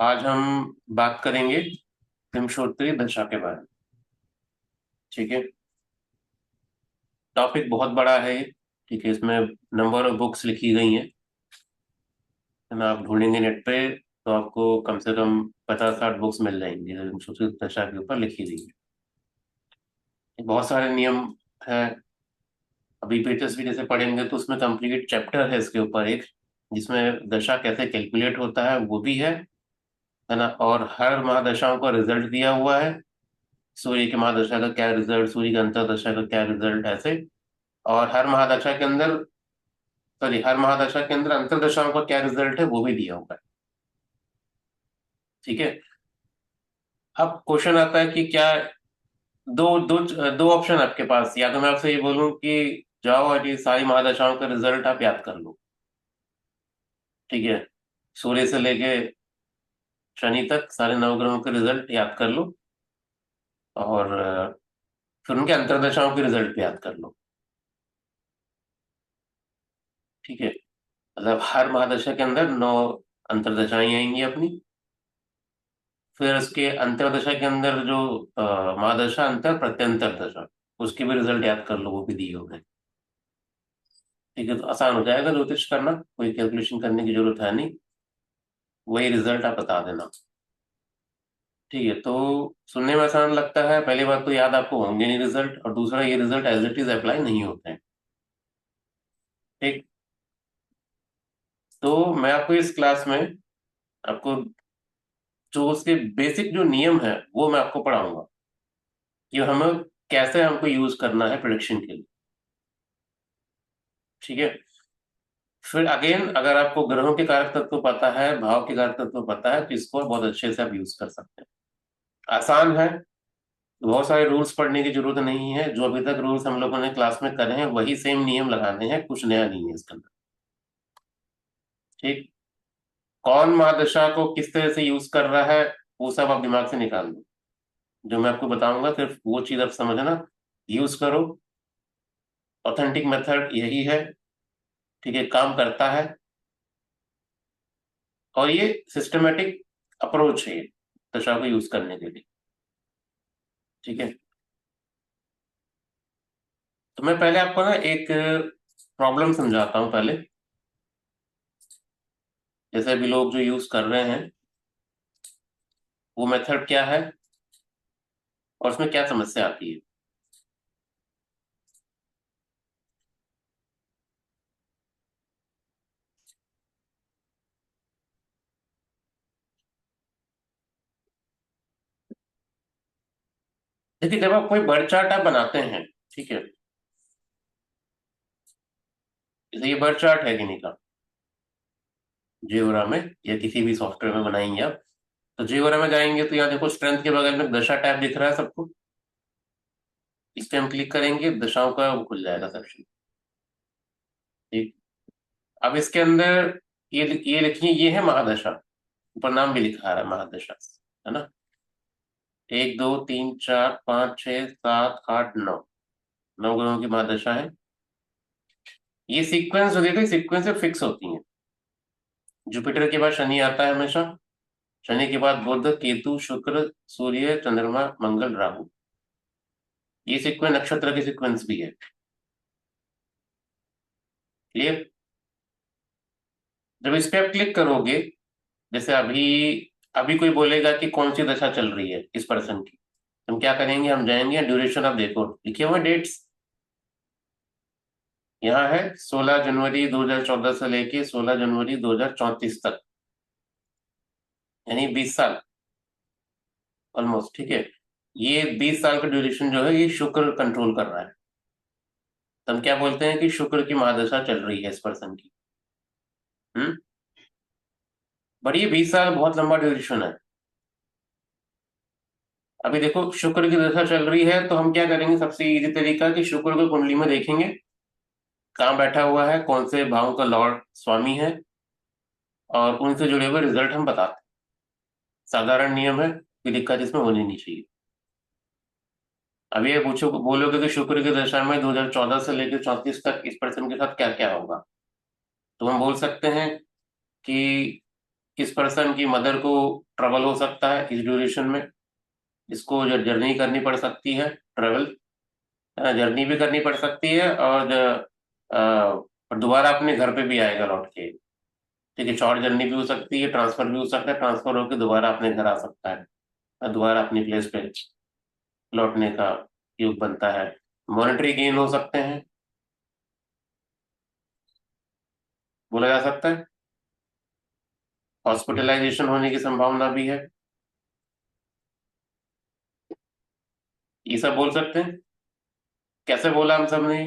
आज हम बात करेंगे विंशोत्तरी दशा के बारे में। ठीक है। टॉपिक बहुत बड़ा है ये। ठीक है, इसमें नंबर ऑफ बुक्स लिखी गई हैं। है ना, आप ढूंढेंगे नेट पे तो आपको कम से कम 50-60 बुक्स मिल जाएंगी जो विंशोत्तरी दशा के ऊपर लिखी गई है। बहुत सारे नियम हैं। अभी पेचस भी जैसे पढ़ेंगे तो उसमें कंप्लीट चैप्टर है इसके ऊपर एक, जिसमें दशा कैसे कैलकुलेट होता है वो भी है ना। और हर महादशाओं का रिजल्ट दिया हुआ है। सूर्य की महादशा का क्या रिजल्ट, सूर्य की अंतर्दशा का क्या रिजल्ट, ऐसे। और हर महादशा के अंदर, सॉरी, हर महादशा के अंदर अंतर्दशाओं का क्या रिजल्ट है वो भी दिया हुआ है। ठीक है। अब क्वेश्चन आता है कि क्या दो दो दो ऑप्शन आपके पास, या तो मैं आपसे ये बोलूं कि जाओ और ये सारी महादशाओं का रिजल्ट आप याद कर लो। ठीक है, सूर्य से लेके शनि तक सारे नवग्रहों के रिजल्ट याद कर लो। और फिर उनके अंतर्दशाओं के रिजल्ट भी याद कर लो। ठीक है, मतलब हर महादशा के अंदर 9 अंतर्दशाएं आएंगी अपनी। फिर उसके अंतर्दशा के अंदर जो महादशा अंतर प्रत्यंतर दशा, उसके भी रिजल्ट याद कर लो, वो भी दिए होंगे। ठीक है, तो आसान हो जाएगा ज्योतिष करना, कोई कैलकुलेशन करने की जरूरत है नहीं। वही रिजल्ट आप बता देना। ठीक है, तो सुनने में आसान लगता है। पहली बात तो याद आपको होंगे नहीं रिजल्ट, और दूसरा ये result as it is apply नहीं होते हैं। ठीक। तो मैं आपको इस क्लास में आपको जो उसके बेसिक जो नियम है वो मैं आपको पढ़ाऊंगा कि हमें कैसे हमको यूज करना है प्रिडिक्शन के लिए। ठीक है। फिर अगेन, अगर आपको ग्रहों के कारक तत्व पता है, भाव के कारक तत्व पता है, तो इसको बहुत अच्छे से आप यूज कर सकते हैं। आसान है। बहुत सारे रूल्स पढ़ने की जरूरत नहीं है। जो अभी तक रूल्स हम लोगों ने क्लास में करे हैं वही सेम नियम लगाने हैं, कुछ नया नहीं है इसके अंदर। ठीक। कौन महादशा को किस तरह से यूज कर रहा है वो सब आप दिमाग से निकाल दो। जो मैं आपको बताऊंगा सिर्फ वो चीज आप समझना, यूज करो। ऑथेंटिक मेथड यही है। ठीक है, काम करता है। और ये सिस्टमेटिक अप्रोच है ये दशा को यूज करने के लिए। ठीक है। तो मैं पहले आपको ना एक प्रॉब्लम समझाता हूं पहले। जैसे अभी लोग जो यूज कर रहे हैं वो मेथड क्या है और उसमें क्या समस्या आती है। देखिए, जब आप कोई बर्ड चार्ट आप बनाते हैं, ठीक है, जैसे ये बर्ड चार्ट है किन्हीं का, जियोरा में या किसी भी सॉफ्टवेयर में बनाएंगे आप। तो जियोरा में जाएंगे तो यहाँ देखो स्ट्रेंथ के बगल में दशा टैब दिख रहा है सबको। इस पे हम क्लिक करेंगे, दशाओं का वो खुल जाएगा सेक्शन। ठीक। अब इसके अंदर ये लिखिए, ये है महादशा। ऊपर नाम भी लिखा आ रहा है महादशा, है ना। 1 2 3 4 5 6 7 8 9, 9 ग्रहों की महादशा है। ये सीक्वेंस जो देखो, सीक्वेंस से फिक्स होती है। जुपिटर के बाद शनि आता है हमेशा। शनि के बाद बुध, केतु, शुक्र, सूर्य, चंद्रमा, मंगल, राहु। ये सीक्वेंस नक्षत्र की सीक्वेंस भी है। क्लियर। जब इस पे आप क्लिक करोगे, जैसे अभी अभी कोई बोलेगा कि कौन सी दशा चल रही है इस पर्सन की, हम क्या करेंगे, हम जाएंगे ड्यूरेशन, आप देखो लिखे हुए डेट्स। यहाँ है 16 जनवरी 2014 से लेके 16 जनवरी 2034 तक, यानी 20 साल ऑलमोस्ट। ठीक है। ये 20 साल का ड्यूरेशन जो है ये शुक्र कंट्रोल कर रहा है। तो हम क्या बोलते हैं कि शुक्र की महादशा चल रही है इस पर्सन की। हम्म। बट ये 20 साल बहुत लंबा ड्यूरेशन है। अभी देखो शुक्र की दशा चल रही है तो हम क्या करेंगे, सबसे इजी तरीका कि शुक्र को कुंडली में देखेंगे कहाँ बैठा हुआ है, कौन से भाव का लॉर्ड स्वामी है, और उनसे जुड़े हुए रिजल्ट हम बताते हैं। साधारण नियम है, कोई दिक्कत इसमें होनी नहीं चाहिए। अब ये पूछो, बोलोगे कि शुक्र की दशा में 2014 से लेकर 34 तक इस पर्सन के साथ क्या क्या होगा, तो हम बोल सकते हैं कि इस पर्सन की मदर को ट्रबल हो सकता है इस ड्यूरेशन में, इसको जो जर्नी करनी पड़ सकती है, ट्रेवल, जर्नी भी करनी पड़ सकती है, और दोबारा अपने घर पे भी आएगा लौट के। ठीक है, शॉर्ट जर्नी भी हो सकती है, ट्रांसफर भी हो सकता है, ट्रांसफर होकर दोबारा अपने घर आ सकता है, और दोबारा अपनी प्लेस पे लौटने का योग बनता है। मॉनेटरी गेन हो सकते हैं, बोला जा सकता है। हॉस्पिटलाइजेशन होने की संभावना भी है, ये सब बोल सकते हैं। कैसे बोला हम सब ने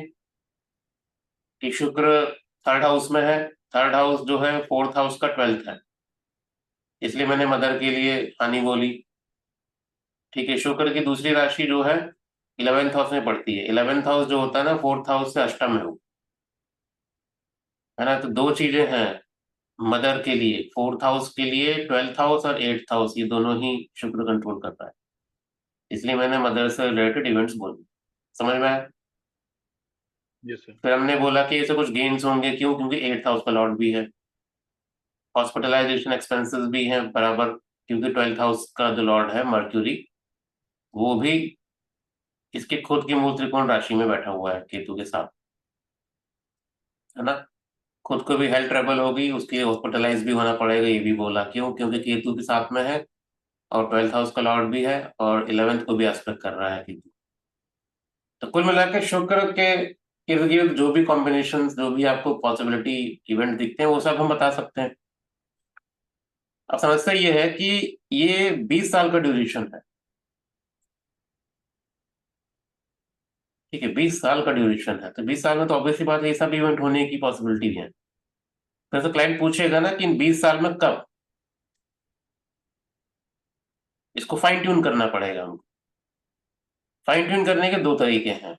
कि शुक्र थर्ड हाउस में है, थर्ड हाउस जो है फोर्थ हाउस का 12th है, इसलिए मैंने मदर के लिए हानि बोली। ठीक है, शुक्र की दूसरी राशि जो है 11th हाउस में पड़ती है, 11th हाउस जो होता है ना फोर्थ हाउस से अष्टम में हो, है ना। तो दो चीजें हैं मदर के लिए, फोर्थ हाउस के लिए 12th हाउस और 8th हाउस, ये दोनों ही शुक्र कंट्रोल करता है, इसलिए मैंने मदर से रिलेटेड इवेंट्स बोले। समझ में आया। Yes sir. फिर हमने बोला कि ऐसे कुछ गेन्स होंगे, क्यों? क्योंकि 8th हाउस का लॉर्ड भी है। हॉस्पिटलाइजेशन एक्सपेंसेस भी हैं बराबर, क्योंकि 12th हाउस का जो लॉर्ड है मर्क्यूरी, वो भी इसके खुद की मूल त्रिकोण राशि में बैठा हुआ है केतु के साथ, है ना। खुद को भी हेल्थ ट्रबल होगी, उसके लिए हॉस्पिटलाइज भी होना पड़ेगा, ये भी बोला। क्यों? क्योंकि केतु के साथ में है, और 12th हाउस का लॉर्ड भी है, और 11th को भी एस्पेक्ट कर रहा है केतु। तो कुल मिलाकर शुक्र के इर्द गिर्द जो भी कॉम्बिनेशन, जो भी आपको पॉसिबिलिटी इवेंट दिखते हैं, वो सब हम बता सकते हैं। अब समस्या ये है कि ये 20 साल का ड्यूरेशन है। ठीक है, 20 साल का ड्यूरेशन है, तो 20 साल में तो ऑब्वियसली बात है ये सब इवेंट होने की पॉसिबिलिटी है। फिर तो क्लाइंट पूछेगा ना कि इन 20 साल में कब, इसको फाइन ट्यून करना पड़ेगा हमको। फाइन ट्यून करने के दो तरीके हैं।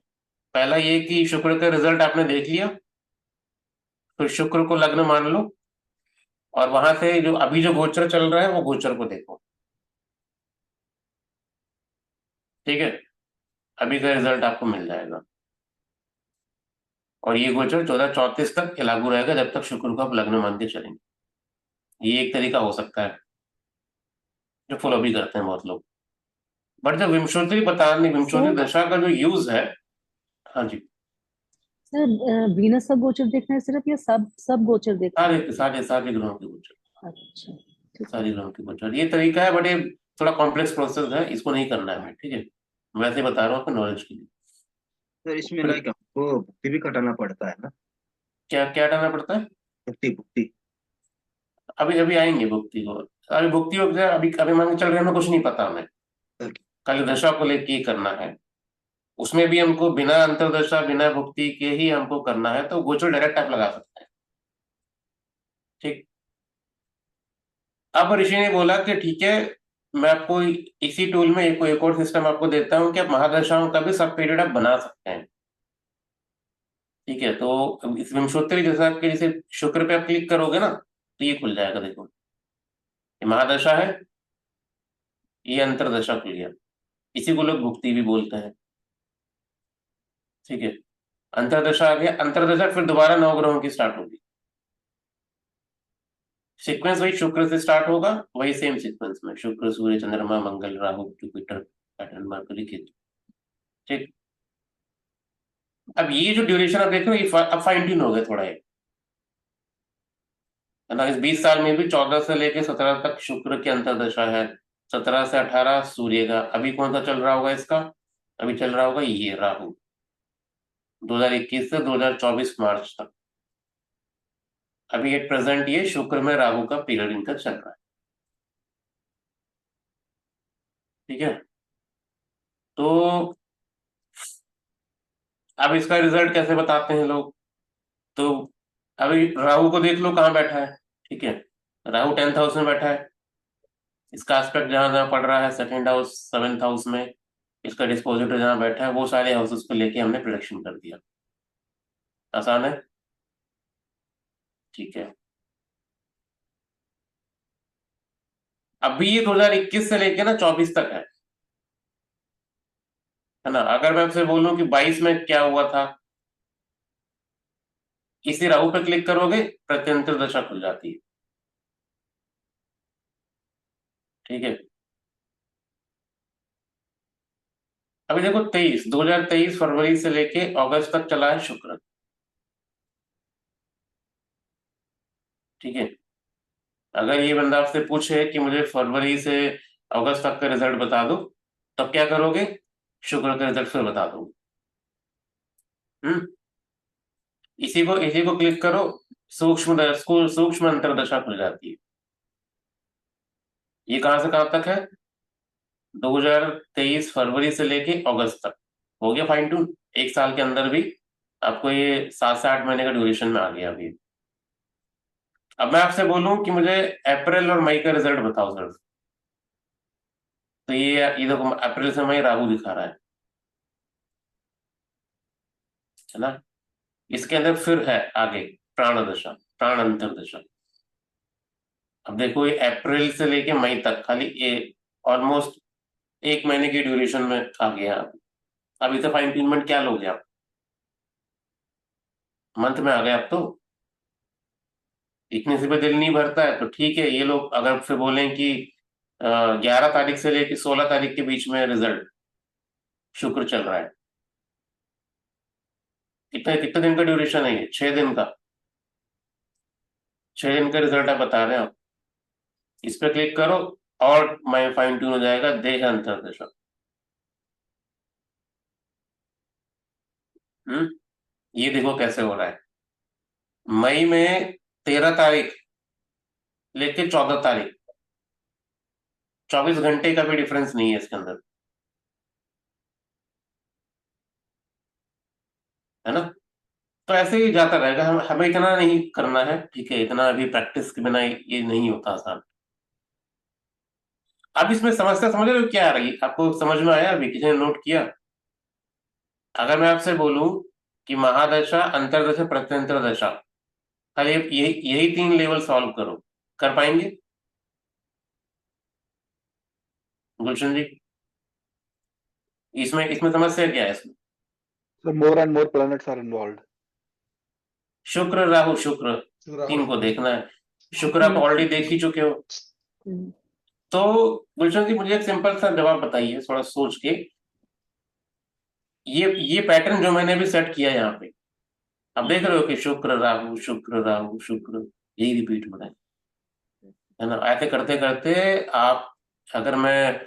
पहला ये कि शुक्र का रिजल्ट आपने देख लिया, फिर शुक्र को लग्न मान लो, और वहां से जो अभी जो गोचर चल रहा है वो गोचर को देखो। ठीक है, अभी का रिजल्ट आपको मिल जाएगा, और ये गोचर 1434 तक लागू रहेगा, जब तक शुक्र को आप लग्न मान के चलेंगे। ये एक तरीका हो सकता है, जो फॉलो भी करते हैं बहुत लोग। बट जब विंशोत्तरी पता नहीं, विंशोत्तरी सर दशा का जो यूज है। हाँ जी। सर वीनस का गोचर देखना है सिर्फ, या सब सब गोचर देखना है? सारे सारे सारे ग्रहों के गोचर, अच्छा, ठीक है। सारे ग्रहों के गोचर, ये तरीका है, बट ये थोड़ा कॉम्प्लेक्स प्रोसेस है, इसको नहीं करना है हमें। ठीक है, मैं वैसे बता रहा हूँ आपको नॉलेज के लिए। सर इसमें फिर लाइक हमको भुक्ति भी कटाना पड़ता है ना? क्या क्या डालना पड़ता है? भुक्ति भुक्ति। अभी अभी आएंगे भुक्ति को। अभी भुक्ति हो गया, अभी अभी मान के चल रहे हैं, हमें कुछ नहीं पता हमें, खाली दशा को लेके ही करना है। उसमें भी हमको बिना अंतरदशा बिना भुक्ति के ही हमको करना है, तो गोचर डायरेक्ट आप लगा सकते हैं। ठीक। अब ऋषि ने बोला कि ठीक है, मैं आपको इसी टूल में एक और सिस्टम आपको देता हूँ कि आप महादशाओं का भी सब पीरियड आप बना सकते हैं। ठीक है, तो इस विंशोत्तरी दशा के जैसे शुक्र पे आप क्लिक करोगे ना, तो ये खुल जाएगा, देखो ये महादशा है, ये अंतरदशा खुल गया। इसी को लोग भुक्ति भी बोलते हैं। ठीक है, अंतरदशा आ गया, अंतरदशा फिर दोबारा नवग्रहों की स्टार्ट होगी। सीक्वेंस वही शुक्र से स्टार्ट होगा, वही सेम सीक्वेंस में Shukra Surya Chandrama Mangal Rahu Jupiter Saturn Mercury Ketu. ठीक। अब ये जो ड्यूरेशन आप देख रहे हो, ये अब फाइन ट्यून हो गया थोड़ा ये, है ना। इस 20 साल में भी 14 से लेके 17 तक शुक्र की अंतरदशा है, 17 से 18 सूर्य का। अभी कौन सा चल रहा होगा इसका? अभी चल रहा होगा ये राहु, 2021 से 2024 मार्च तक। अभी एट प्रेजेंट ये शुक्र में राहु का पीरियड इनका चल रहा है। ठीक है, तो अब इसका रिजल्ट कैसे बताते हैं लोग? तो अभी राहु को देख लो कहाँ बैठा है। ठीक है, राहु 10th हाउस में बैठा है, इसका एस्पेक्ट जहां जहां पड़ रहा है, सेकंड हाउस 7th हाउस में, इसका डिस्पोजिटर जहां बैठा है, वो सारे हाउसेस को लेके हमने प्रिडिक्शन कर दिया। आसान है। ठीक है, अभी ये 2021 से लेके ना 24 तक है ना। अगर मैं आपसे बोलूं कि 22 में क्या हुआ था, इसी राहु पे क्लिक करोगे प्रत्यंतर दशा खुल जाती है। ठीक है। अभी देखो 2023 फरवरी से लेके अगस्त तक चला है शुक्र। ठीक है। अगर ये बंदा आपसे पूछे कि मुझे फरवरी से अगस्त तक का रिजल्ट बता दो, तब क्या करोगे? शुक्र का रिजल्ट फिर बता दो। हम्म। इसी को क्लिक करो, सूक्ष्म अंतर्दशा खुल जाती है। ये कहां से कहां तक है? 2023 फरवरी से लेके अगस्त तक। हो गया फाइन ट्यून। एक साल के अंदर भी आपको ये 7 से 8 महीने का ड्यूरेशन में आ गया अभी। अब मैं आपसे बोलूं कि मुझे अप्रैल और मई का रिजल्ट बताओ सर, तो ये देखो अप्रैल से मई राहु दिखा रहा है ना। इसके अंदर फिर है आगे प्राण दशा, प्राण अंतर्दशा। अब देखो ये अप्रैल से लेके मई तक खाली ये ऑलमोस्ट 1 महीने की ड्यूरेशन में आ गया। अब इसे फाइन ट्यूनमेंट क्या लोगे आप? मंथ में आ गए आप तो। इतने से भी दिल नहीं भरता है तो ठीक है, ये लोग अगर फिर बोलें कि 11 तारीख से लेके 16 तारीख के बीच में रिजल्ट शुक्र चल रहा है, कितने कितने दिन का ड्यूरेशन है ये? 6 दिन का। 6 दिन का रिजल्ट आप बता रहे हो। इस पे क्लिक करो और मैं फाइन ट्यून हो जाएगा देह अंतर्दशा। हम्म। ये देखो कैसे हो रहा है। मई में 13 तारीख लेके 14 तारीख, 24 घंटे का भी डिफरेंस नहीं है इसके अंदर, है ना। तो ऐसे ही जाता रहेगा। हमें इतना नहीं करना है, ठीक है, इतना अभी प्रैक्टिस के बिना ये नहीं होता आसान। अब इसमें समस्या समझ रहे हो क्या आ रही है? आपको समझ में आया? अभी किसी ने नोट किया? अगर मैं आपसे बोलूं कि महादशा, अंतरदशा, प्रत्यंतर दशा, खाली यही यही 3 लेवल सॉल्व करो, कर पाएंगे गुलशन जी? इसमें इसमें समस्या क्या है इसमें? So more and more planets are involved. शुक्र राहु शुक्र, तीन को देखना है। शुक्र आप ऑलरेडी देख ही चुके हो। हम्म, तो गुलशन जी मुझे एक सिंपल सा जवाब बताइए थोड़ा सोच के। ये पैटर्न जो मैंने अभी सेट किया है यहाँ पे, आप देख रहे हो कि शुक्र राहु शुक्र राहु शुक्र, यही रिपीट हो रहा है ना। ऐसे करते करते आप, अगर मैं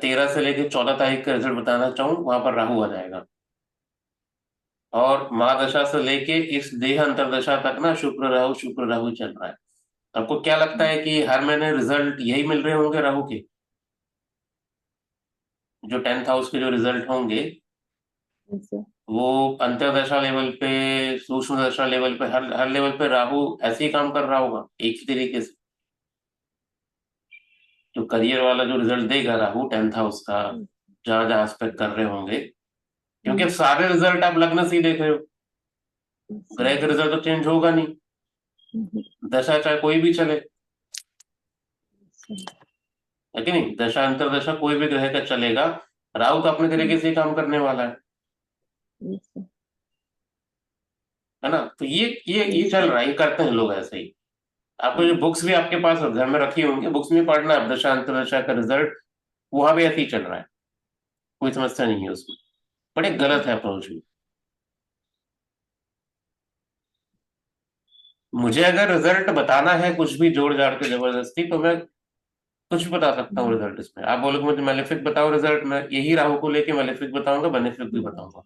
13 से लेकर 14 तारीख का रिजल्ट बताना चाहूँ, वहां पर राहु आ जाएगा। और महादशा से लेके इस देह अंतरदशा तक ना शुक्र राहु चल रहा है। आपको क्या लगता है कि हर महीने रिजल्ट यही मिल रहे होंगे राहु के? जो 10th हाउस के जो रिजल्ट होंगे, ऐसे। वो अंतरदशा लेवल पे, सूक्ष्म दशा लेवल पे, हर हर लेवल पे राहु ऐसे ही काम कर रहा होगा एक ही तरीके से। जो करियर वाला जो रिजल्ट देगा राहु 10th हाउस का, जहां जहां एस्पेक्ट कर रहे होंगे, क्योंकि अब सारे रिजल्ट आप लग्न से ही देख रहे हो, ग्रह का रिजल्ट तो चेंज होगा नहीं, दशा चाहे कोई भी चले, है कि नहीं। दशा अंतरदशा कोई भी ग्रह का चलेगा, राहु तो अपने तरीके से ही काम करने वाला है ना। तो ये चल रहा है, ये करते हैं लोग ऐसे ही। आपको जो बुक्स भी आपके पास घर में रखी होंगी, बुक्स में पढ़ना है दशा अंतरदशा का रिजल्ट, वहां भी ऐसे ही चल रहा है, कोई समस्या नहीं है उसमें। बड़े गलत है अप्रोच भी। मुझे अगर रिजल्ट बताना है कुछ भी जोड़ जाड़ के जबरदस्ती, तो मैं कुछ भी बता सकता हूँ रिजल्ट इसमें। आप बोलोगे मुझे मेलेफिक बताओ रिजल्ट, मैं यही राहु को लेके मेलेफिक बताऊंगा, बेनिफिक भी बताऊंगा,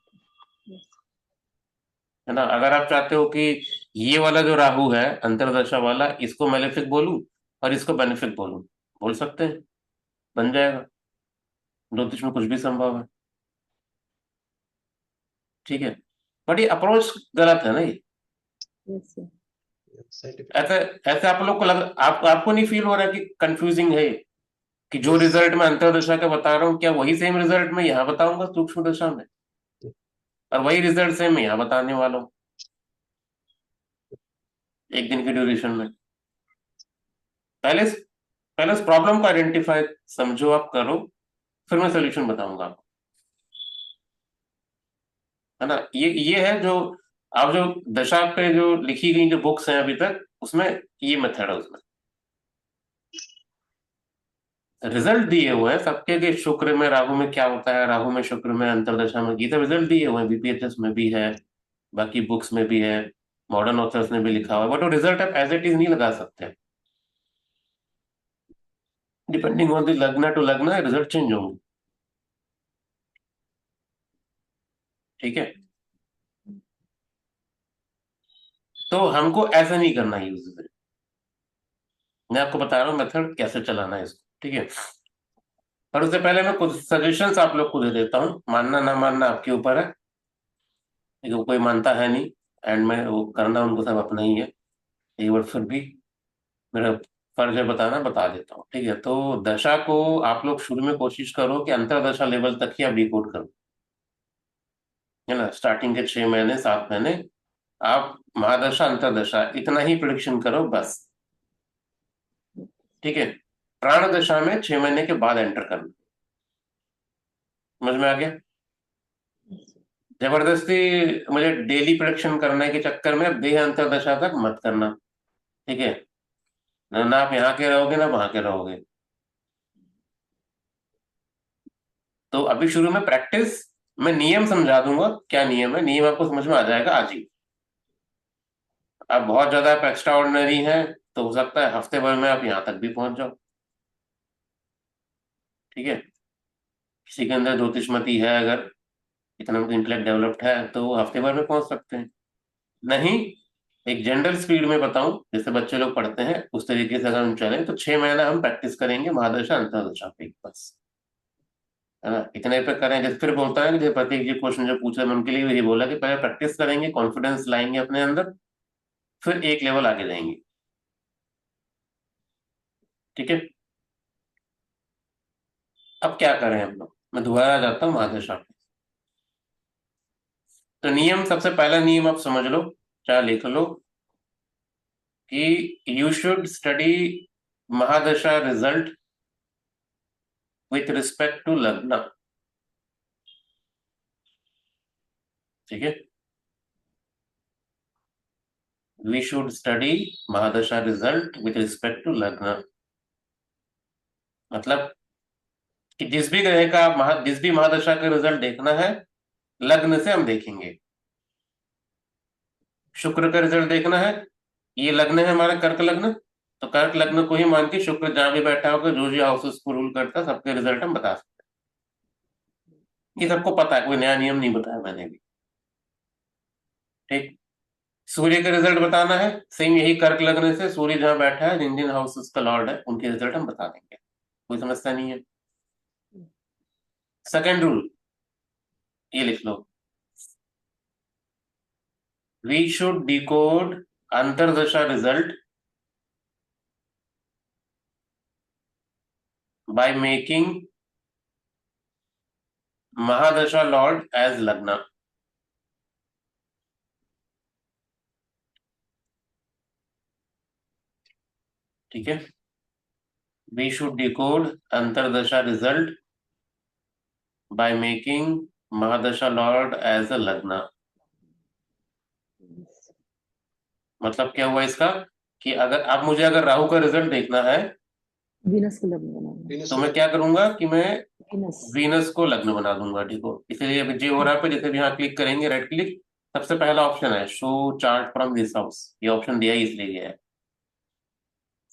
है ना। अगर आप चाहते हो कि ये वाला जो राहु है अंतरदशा वाला, इसको मेलेफिक बोलूं और इसको बेनिफिक बोलूं, बोल सकते हैं, बन जाएगा। ज्योतिष में कुछ भी संभव है, ठीक है। बट ये अप्रोच गलत है ना ये। ऐसे ऐसे आप लोग को आपको नहीं फील हो रहा है कि कंफ्यूजिंग है ये? कि जो रिजल्ट मैं अंतरदशा का बता रहा हूँ, क्या वही सेम रिजल्ट मैं यहाँ बताऊंगा सूक्ष्म दशा में, और वही रिजल्ट सेम मैं यहाँ बताने वाला हूँ एक दिन की ड्यूरेशन में? पहले पहले उस प्रॉब्लम को आइडेंटिफाई समझो, आप करो, फिर मैं सोल्यूशन बताऊंगा आपको, है ना। ये है जो आप जो दशा पे जो लिखी गई जो बुक्स हैं अभी तक, उसमें ये मेथड है उसमें। रिजल्ट दिए हुए हैं सबके, कि शुक्र में राहु में क्या होता है, राहु में शुक्र में अंतरदशा में, ये सब रिजल्ट दिए हुए हैं, बीपीएचएस में भी है, बाकी बुक्स में भी है, मॉडर्न ऑथर्स ने भी लिखा हुआ है, बट वो रिजल्ट आप एज इट इज नहीं लगा सकते। डिपेंडिंग ऑन द लग्न टू लग्न रिजल्ट चेंज होंगे। ठीक है, तो हमको ऐसा नहीं करना यूज, मैं आपको बता रहा हूँ मेथड कैसे चलाना है इसको। ठीक है, पर उससे पहले मैं कुछ सजेशंस आप लोग को दे देता हूँ, मानना ना मानना आपके ऊपर है, लेकिन कोई मानता है नहीं, एंड में वो करना उनको सब अपना ही है, एक बार फिर भी मेरा फर्ज है बताना, बता देता हूँ। ठीक है, तो दशा को आप लोग शुरू में कोशिश करो कि अंतरदशा लेवल तक ही आप डिकोड करो, है ना, स्टार्टिंग के 6 महीने 7 महीने आप महादशा अंतरदशा इतना ही प्रिडिक्शन करो बस। ठीक है, प्राण दशा में 6 महीने के बाद एंटर करना, समझ में आ गया? जबरदस्ती मुझे डेली प्रोडक्शन करने के चक्कर में अब देह अंतरदशा तक मत करना। ठीक है, ना ना आप यहाँ के रहोगे ना वहां के रहोगे। तो अभी शुरू में प्रैक्टिस, मैं नियम समझा दूंगा, क्या नियम है, नियम आपको समझ में आ जाएगा आज ही। अब बहुत ज्यादा आप एक्स्ट्रा ऑर्डिनरी हैं तो हो सकता है हफ्ते भर में आप यहाँ तक भी पहुंच जाओ। ठीक है, किसी के अंदर ज्योतिषमती है, अगर इकोनॉमिक इंटेलेक्ट डेवलप्ड है तो वो हफ्ते भर में पहुंच सकते हैं। नहीं, एक जनरल स्पीड में बताऊं जैसे बच्चे लोग पढ़ते हैं उस तरीके से अगर हम चलें तो 6 महीना हम प्रैक्टिस करेंगे महादशा अंतरदशा पे बस, है ना, इतने पे करें। जैसे फिर बोलता है कि जैसे प्रतीक जी क्वेश्चन जो पूछे मैं उनके लिए यही बोला कि पहले प्रैक्टिस करेंगे, कॉन्फिडेंस लाएंगे अपने अंदर, फिर एक लेवल आगे जाएंगे। ठीक है, अब क्या करें हम लोग, मैं दोबारा जाता हूँ महादशा पे। तो नियम, सबसे पहला नियम आप समझ लो, चाहे लिख लो, कि you should study mahadasha result with respect to lagna. ठीक है, we should study mahadasha result with respect to lagna, मतलब कि जिस भी ग्रह का जिस भी महादशा का रिजल्ट देखना है लग्न से हम देखेंगे। शुक्र का रिजल्ट देखना है, ये लग्न है हमारा कर्क लग्न, तो कर्क लग्न को ही मान के शुक्र जहां भी बैठा होगा जो जो हाउसेस को रूल करता है सबके रिजल्ट हम बता सकते हैं, ये सबको पता है, कोई नया नियम नहीं बताया मैंने भी। ठीक, सूर्य का रिजल्ट बताना है, सेम यही कर्क लग्न से सूर्य जहां बैठा है जिन जिन हाउसेस का लॉर्ड है उनके रिजल्ट हम बता देंगे, कोई समस्या नहीं है। सेकेंड रूल ये लिख लो, we should decode antardasha result by making mahadasha lord as lagna. ठीक है, we should decode antardasha result by making mahadasha lord as a lagna. मतलब क्या हुआ इसका, कि अगर अब मुझे अगर राहु का रिजल्ट देखना है वीनस को लग्न बनाना, तो मैं क्या करूंगा कि मैं वीनस। वीनस को लग्न बना दूंगा। ठीक हो, इसलिए अभी जे हो रहा पे जैसे भी यहाँ क्लिक करेंगे, राइट क्लिक, सबसे पहला ऑप्शन है show chart from this house, ये ऑप्शन दिया ही इसलिए गया है।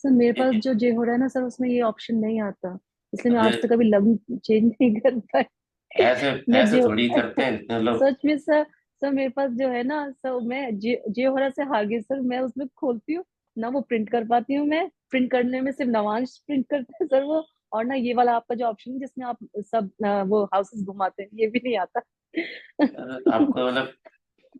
सर मेरे ठीक पास है, जो जे हो रहा है ना सर, उसमें ये ऑप्शन नहीं आता, इसलिए मैं अब आज तक कभी लग्न चेंज नहीं कर पाई। ऐसे मैं ऐसे जे थोड़ी करते हैं मतलब। सच में सर, सर मेरे पास जो है ना सर, मैं जे हो रहा से आगे सर, मैं उसमें खोलती हूँ ना, वो प्रिंट कर पाती हूँ, मैं प्रिंट करने में सिर्फ नवांश प्रिंट करते हैं सर वो, और ना ये वाला आपका जो ऑप्शन है जिसमें आप सब वो हाउसेस घुमाते हैं, ये भी नहीं आता। आपको मतलब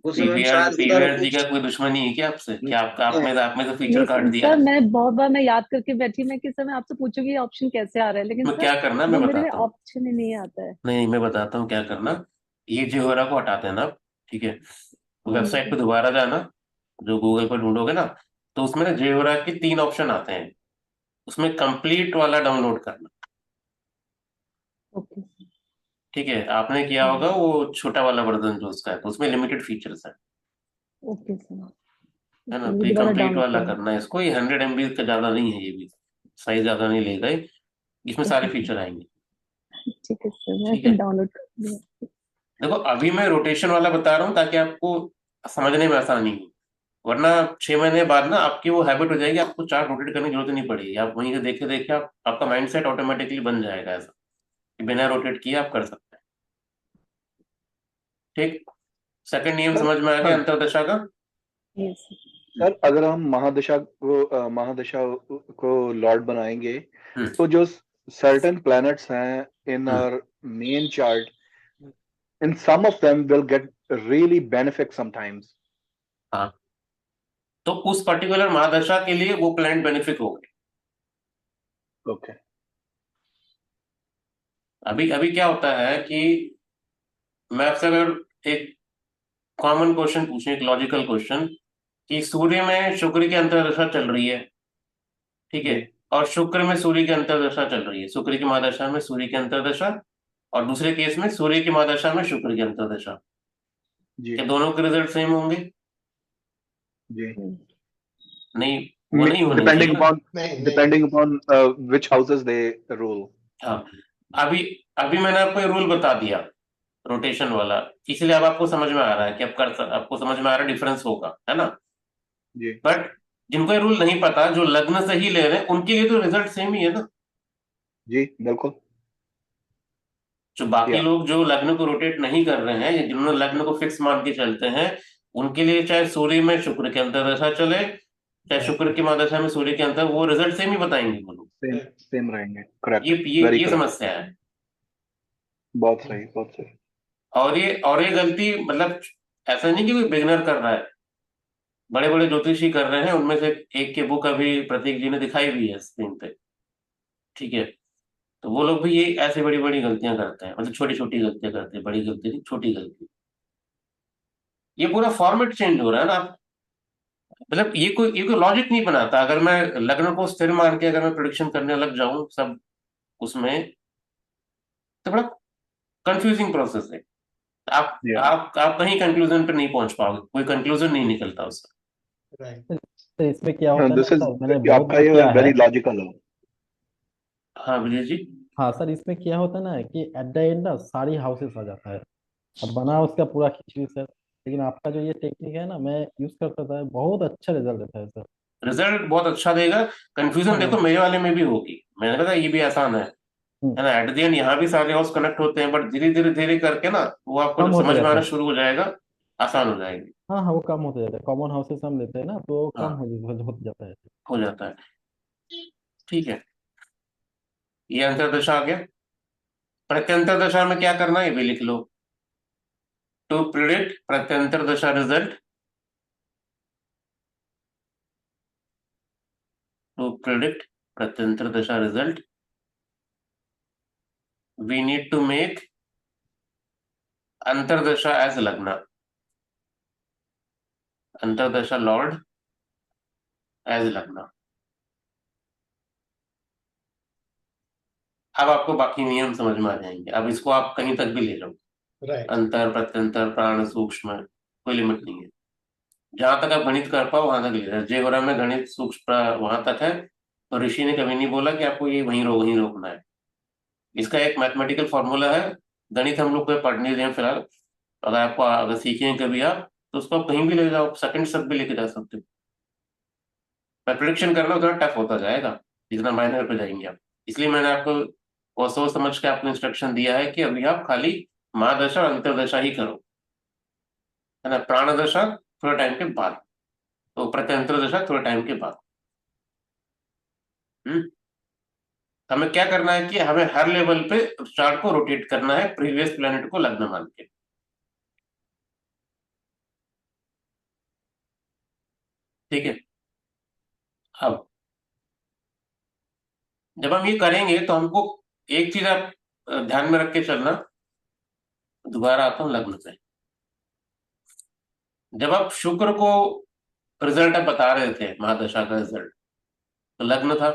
उस समय पीवीआर शायद सर पीवीआर जी का कोई दुश्मनी है क्या आपसे, क्या आपका आप में तो फीचर नहीं काट दिया सर, है? मैं बहुत बार मैं याद करके बैठी मैं कि सर मैं आपसे पूछूंगी ये ऑप्शन कैसे आ रहा है, लेकिन मैं सर क्या करना, वो मैं मेरे में बताता हूँ। ऑप्शन ही नहीं आता है। नहीं, मैं बताता हूँ क्या करना, ये जियोरा को हटा देना आप। ठीक है, वेबसाइट पे दोबारा जाना, जो गूगल पर ढूंढोगे ना, तो उसमें ना जियोरा के 3 ऑप्शन आते हैं, उसमें कंप्लीट वाला डाउनलोड करना। ओके। ठीक है, आपने किया होगा वो छोटा वाला वर्जन जो उसका है, तो उसमें लिमिटेड फीचर्स है। ओके सर, है ना, मुझे तो ये दोबारा कंप्लीट डाउनलोड वाला करना। करना है इसको, ये 100 MB का ज्यादा नहीं है, ये भी साइज ज्यादा नहीं लेगा ये। इसमें सारे फीचर आएंगे। ठीक है सर, मैं ठीक फिर है, डाउनलोड कर लूंगा। देखो अभी मैं रोटेशन वाला बता रहा हूँ ताकि आपको समझने में आसानी हो, वरना 6 महीने बाद ना आपकी वो हैबिट हो जाएगी, आपको चार्ट रोटेट करने की जरूरत ही नहीं पड़ेगी, आप वहीं से देखे देखे आपका माइंडसेट ऑटोमेटिकली बन जाएगा ऐसा कि बिना रोटेट किए आप कर सकते हैं। ठीक, सेकंड नियम सर, समझ में आ गया हाँ अंतरदशा का। यस सर, अगर हम महादशा को लॉर्ड बनाएंगे, हम्म तो जो सर्टेन प्लैनेट्स हैं in hmm our main chart, in some of them will get really benefit sometimes. हाँ, तो उस पर्टिकुलर महादशा के लिए वो प्लान बेनिफिक हो गए। ओके। अभी अभी क्या होता है कि मैं आपसे अगर एक कॉमन क्वेश्चन पूछूं, एक लॉजिकल क्वेश्चन, कि सूर्य में शुक्र की अंतर्दशा चल रही है, ठीक है, जी और शुक्र में सूर्य की अंतर्दशा चल रही है, शुक्र की महादशा में सूर्य की अंतर्दशा, और दूसरे केस में सूर्य की महादशा में शुक्र की अंतर्दशा, जी क्या दोनों के रिजल्ट सेम होंगे? जी। नहीं, वो नहीं होने चाहिए डिपेंडिंग ना। अपॉन नहीं नहीं depending upon which houses they rule. हाँ, अभी अभी मैंने आपको ये रूल बता दिया रोटेशन वाला, इसलिए अब आपको समझ में आ रहा है कि आपको समझ में आ रहा है डिफरेंस होगा, है ना। जी बट जिनको ये रूल नहीं पता, जो लग्न से ही ले रहे हैं, उनके लिए तो रिजल्ट सेम ही है ना। जी बिल्कुल। जो बाकी या लोग जो लग्न को रोटेट नहीं कर रहे हैं, या जिन्होंने लग्न को फिक्स मान के चलते हैं, उनके लिए चाहे सूर्य में शुक्र के अंतर्दशा चले, चाहे शुक्र की महादशा में सूर्य के अंतर, वो रिजल्ट सेम ही बताएंगे वो लोग। सेम सेम रहेंगे। करेक्ट। ये वेरी ये करेक्ट। समस्या है। बहुत सही, बहुत सही। और ये गलती मतलब ऐसा नहीं कि कोई बिगनर कर रहा है, बड़े बड़े ज्योतिषी कर रहे हैं, उनमें से एक की बुक अभी प्रतीक जी ने दिखाई भी है स्क्रीन पे। ठीक है, तो वो लोग भी ये ऐसे बड़ी बड़ी गलतियां करते हैं, मतलब छोटी छोटी गलतियां करते हैं, बड़ी गलती नहीं, छोटी गलती। ये पूरा फॉर्मेट चेंज हो रहा है ना आप, मतलब ये कोई लॉजिक नहीं बनाता। अगर मैं लग्न को स्थिर मान के अगर मैं प्रिडिक्शन करने लग जाऊं सब उसमें, तो बड़ा कंफ्यूजिंग प्रोसेस है। या आप कहीं कंक्लूजन पे नहीं पहुंच पाओगे, कोई कंक्लूजन नहीं निकलता उससे। तो इसमें क्या होता है ना दिस इज सर, मैंने बहुत आपका बार ये किया है। वेरी लॉजिकल है। हाँ विजय जी। हाँ सर, इसमें क्या होता है ना कि एट द एंड ना सारी हाउसेस आ जाता है। अब बना उसका पूरा खिचड़ी सर, लेकिन आपका जो ये टेक्निक है ना, मैं यूज करता था, बहुत अच्छा रिजल्ट देता है सर। रिजल्ट बहुत अच्छा देगा। कंफ्यूजन देखो हाँ। मेरे वाले में भी होगी, मैंने कहा ये भी आसान हम्म, है ना। एट द एंड यहाँ भी सारे हाउस कनेक्ट होते हैं, बट धीरे धीरे धीरे करके ना वो आपको कम जब होते समझ में जाता आना है। शुरू हो जाएगा, आसान हो जाएगी। हाँ हाँ, वो कम होते जाता है, कॉमन हाउसेस हम लेते हैं ना, तो कम हाँ, हो जाता है। हो जाता है। ठीक है, ये अंतर्दशा आ गया। प्रत्यंतर दशा में क्या करना है ये भी लिख लो। To predict pratyantar dasha result, to predict pratyantar dasha result, we need to make antardasha as lagna, antardasha Lord as लग्न। अब आपको बाकी नियम समझ में आ जाएंगे, अब इसको आप कहीं तक भी ले जाओ। अंतर प्रत्यंतर प्राण सूक्ष्म, कोई लिमिट नहीं है। जहां तक आप गणित कर पाओ वहां तक ले जाओ। जय हो रहा में गणित सूक्ष्म वहां तक है, तो ऋषि ने कभी नहीं बोला कि आपको ये वहीं रोकना है। इसका एक मैथमेटिकल फॉर्मूला है, गणित हम लोग को पढ़ने दें फिलहाल, अगर आपको अगर सीखें कभी आप, तो उसको आप कहीं भी ले जाओ, सेकंड तक भी लेके जा सकते हो। पर प्रिडिक्शन करना उतना टफ होता जाएगा जितना माइनर पे जाएंगे आप। इसलिए मैंने आपको वो सोच समझ के आपको इंस्ट्रक्शन दिया है कि अभी आप खाली महादशा और अंतरदशा ही करो, है ना। प्राण दशा थोड़ा टाइम के बाद, तो प्रत्यंतर दशा थोड़ा टाइम के बाद। हम्म हमें क्या करना है कि हमें हर लेवल पे चार्ट को रोटेट करना है प्रीवियस प्लेनेट को लग्न मान के। ठीक है, अब जब हम ये करेंगे तो हमको एक चीज आप ध्यान में रख के चलना। दोबारा आता हूँ लग्न पे। जब आप शुक्र को रिजल्ट आप बता रहे थे, महादशा का रिजल्ट, तो लग्न था।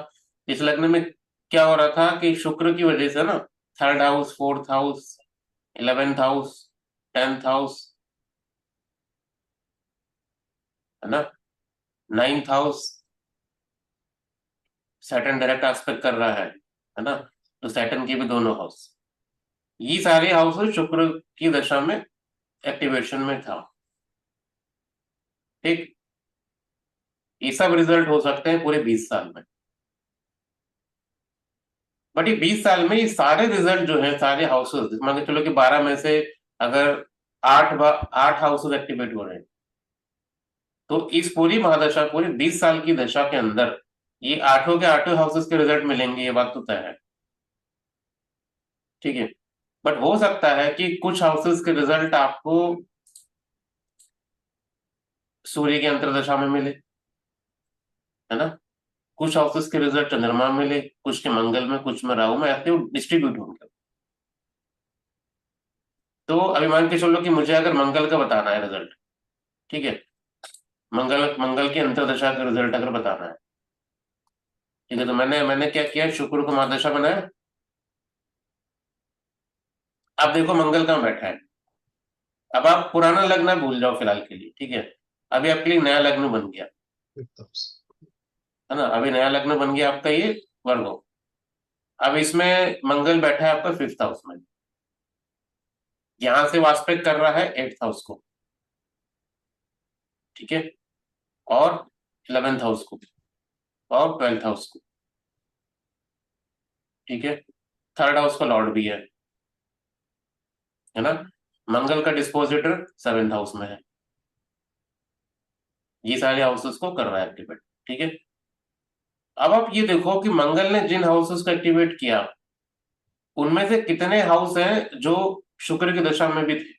इस लग्न में क्या हो रहा था कि शुक्र की वजह से ना, third house, fourth house, 11th house, 10th house, है ना, 9th house, Saturn direct aspect कर रहा है ना। तो सैटर्न की भी दोनों हाउस, ये सारे हाउसेस शुक्र की दशा में एक्टिवेशन में था। ठीक, ये सब रिजल्ट हो सकते हैं पूरे 20 साल में। बट ये 20 साल में ये सारे रिजल्ट जो है सारे हाउसेस, मान के चलो कि 12 में से अगर 8 हाउसेस एक्टिवेट हो रहे हैं, तो इस पूरी महादशा, पूरी 20 साल की दशा के अंदर ये आठों के आठों हाउसेस के रिजल्ट मिलेंगे, ये बात तो तय है। ठीक है, बट हो सकता है कि कुछ हाउसेस के रिजल्ट आपको सूर्य की अंतर्दशा में मिले, है ना, कुछ हाउसेस के रिजल्ट चंद्रमा में मिले, कुछ के मंगल में, कुछ में राहु में, ऐसे डिस्ट्रीब्यूट होंगे। तो अभी मान के चलो कि मुझे अगर मंगल का बताना है रिजल्ट, ठीक है, मंगल मंगल की अंतर्दशा का रिजल्ट अगर बताना है, ठीक है, तो मैंने मैंने क्या किया, शुक्र को महादशा बनाया। अब देखो मंगल कहाँ बैठा है। अब आप पुराना लग्न भूल जाओ फिलहाल के लिए, ठीक है, अभी आपके लिए नया लग्न बन गया, है ना, अभी नया लग्न बन गया आपका ये वर्ग हो। अब इसमें मंगल बैठा है आपका 5th हाउस में, यहां से वास्पेक्ट कर रहा है 8th हाउस को, ठीक है, और 11th हाउस को, और 12th हाउस को, ठीक है, 3rd हाउस का लॉर्ड भी है ना। मंगल का डिस्पोजिटर 7th हाउस में है, ये सारे हाउसेस को कर रहा है एक्टिवेट, ठीक है। अब आप ये देखो कि मंगल ने जिन हाउसेस को एक्टिवेट किया, उनमें से कितने हाउस हैं जो शुक्र की दशा में भी थे।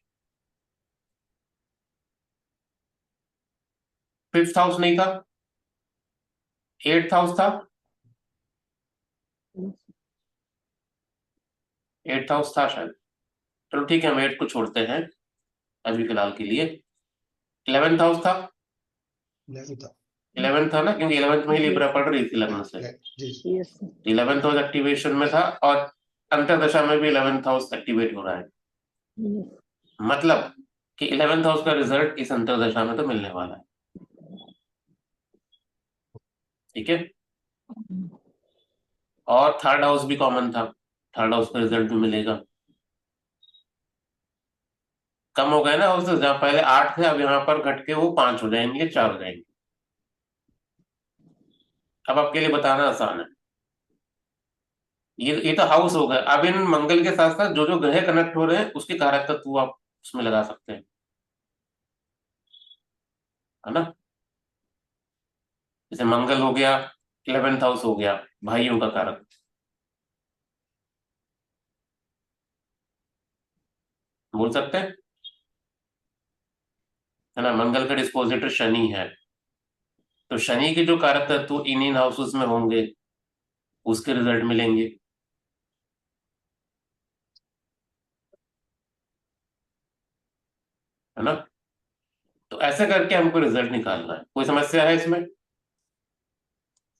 5th हाउस नहीं था, 8th हाउस था, 8th हाउस था शायद, चलो ठीक है, हम 8 को छोड़ते हैं अभी फिलहाल के लिए। 11th हाउस था, 11th था ना, क्योंकि 11th में ही लिब्रा पड़ रही थी लग्न से, यस 11th हाउस एक्टिवेशन में था, और अंतर्दशा में भी 11th हाउस एक्टिवेट हो रहा है, मतलब कि 11th हाउस का रिजल्ट इस अंतर्दशा में तो मिलने वाला है, ठीक है। और 3rd हाउस भी कॉमन था, 3rd हाउस का रिजल्ट भी मिलेगा। कम हो गए ना हाउसेस, जहां पहले 8 थे, अब यहाँ पर घट के वो 5 हो जाएंगे, 4 हो जाएंगे। अब आपके लिए बताना आसान है, ये तो हाउस हो गए। अब इन मंगल के साथ साथ जो जो ग्रह कनेक्ट हो रहे हैं उसके कारक तत्व आप उसमें लगा सकते हैं, है ना। जैसे मंगल हो गया, 11th हाउस हो गया भाइयों का कारक, बोल सकते हैं, है ना। मंगल का डिस्पोजिटर शनि है, तो शनि के जो कारक तत्व इन हाउसेस में होंगे उसके रिजल्ट मिलेंगे, है ना। तो ऐसे करके हमको रिजल्ट निकालना है। कोई समस्या है इसमें?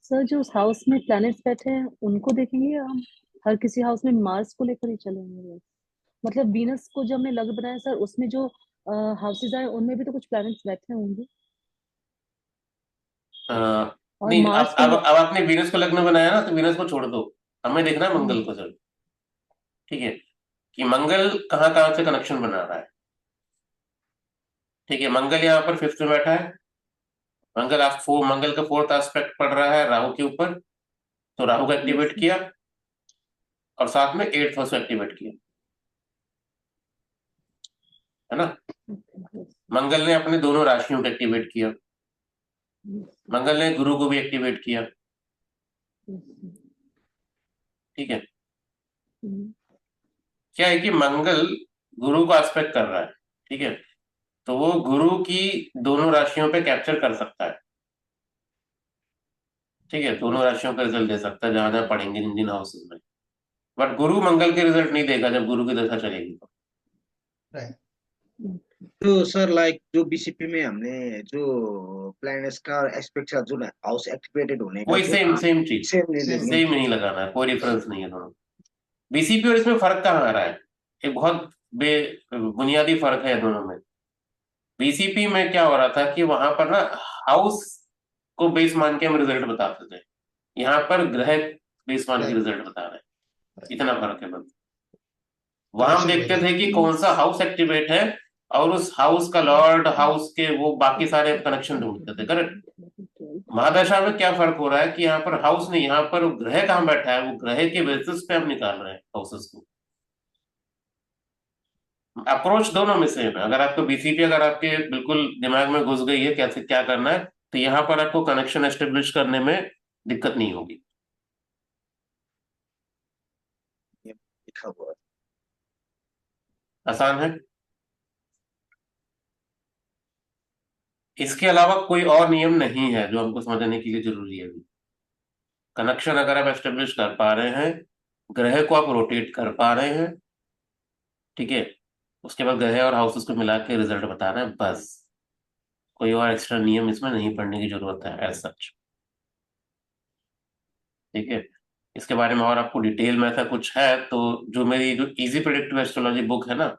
सर जो उस हाउस में प्लैनेट्स बैठे हैं उनको देखेंगे या हम हर किसी हाउस में मार्स को लेकर ही चलेंगे? मतलब वीनस को जब हमने लग्न बनाया सर, उसमें जो हाउसेज आए उनमें भी तो कुछ प्लैनेट्स बैठे होंगे, और नहीं, मार्स को अब आपने वीनस को लग्न बनाया ना, तो वीनस को छोड़ दो, हमें देखना है मंगल को सर, ठीक है, कि मंगल कहाँ कहाँ से कनेक्शन बना रहा है। ठीक है, मंगल यहाँ पर 5th में बैठा है, मंगल का 4th एस्पेक्ट पड़ रहा है राहु के ऊपर, तो राहु को एक्टिवेट किया, और साथ में 8th हाउस को एक्टिवेट किया, है ना। मंगल ने अपने दोनों राशियों को एक्टिवेट किया, मंगल ने गुरु को भी एक्टिवेट किया, ठीक है। क्या है कि मंगल गुरु को एस्पेक्ट कर रहा है, ठीक है, तो वो गुरु की दोनों राशियों पे कैप्चर कर सकता है, ठीक है, दोनों राशियों का रिजल्ट दे सकता है जहां जहां पढ़ेंगे जिन जिन हाउसेस में। बट गुरु मंगल के रिजल्ट नहीं देगा जब गुरु की दशा चलेगी तो। तो सर लाइक जो बीसीपी में हमने जो प्लैनेट्स का एस्पेक्ट था, जो हाउस एक्टिवेटेड होने का कोई जो सेम चीज, सेम नहीं देंगे। सेम नहीं लगाना है, कोई डिफरेंस नहीं है दोनों। बीसीपी और इसमें फर्क कहाँ आ रहा है, एक बहुत बुनियादी फर्क है दोनों में। बीसीपी में क्या हो रहा था कि वहां पर ना हाउस को बेस मान के हम रिजल्ट बताते थे, यहाँ पर ग्रह बेस मान के रिजल्ट बता रहे हैं। इतना फर्क है बस। वहां हम कनेक्शन देखते वगैरह। थे कि कौन सा हाउस एक्टिवेट है और उस हाउस का लॉर्ड, हाउस के वो बाकी सारे कनेक्शन ढूंढते थे, करेक्ट। महादशा में क्या फर्क हो रहा है कि यहाँ पर हाउस नहीं, यहाँ पर ग्रह कहाँ बैठा है, वो ग्रह के बेसिस पे हम निकाल रहे हैं हाउसेस को। अप्रोच दोनों में सेम है। अगर आपको बीसीपी अगर आपके बिल्कुल दिमाग में घुस गई है कैसे क्या करना है, तो यहाँ पर आपको कनेक्शन एस्टेब्लिश करने में दिक्कत नहीं होगी। ये लिखा हुआ है। आसान है। इसके अलावा कोई और नियम नहीं है जो हमको समझने के लिए जरूरी है अभी। कनेक्शन अगर आप एस्टेब्लिश कर पा रहे हैं, ग्रह को आप रोटेट कर पा रहे हैं, ठीक है, उसके बाद ग्रह और हाउसेस को मिला के रिजल्ट बता रहे हैं, बस। कोई और एक्स्ट्रा नियम इसमें नहीं पढ़ने की जरूरत है एज सच, ठीक है। इसके बारे में और आपको डिटेल में ऐसा कुछ है तो जो मेरी जो इजी प्रेडिक्टिव एस्ट्रोलॉजी बुक है ना,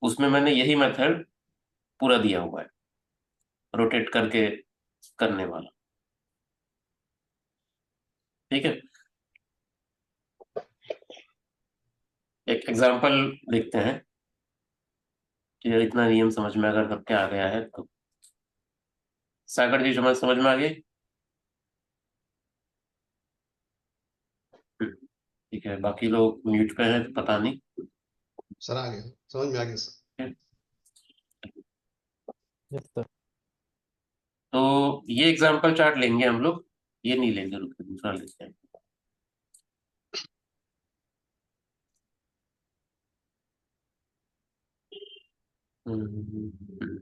उसमें मैंने यही मेथड पूरा दिया हुआ है, रोटेट करके करने वाला, ठीक है। एक एग्जांपल देखते हैं कि इतना नियम समझ में अगर सबके आ गया है तो। सागर जी समझ में आ गई? ठीक है, बाकी लोग म्यूट पे हैं तो पता नहीं। सर आ गया, समझ में आ गया सर। Yes sir. तो ये एग्जांपल चार्ट लेंगे हम लोग, ये नहीं लेंगे, रुक के दूसरा लेते हैं। हम्म,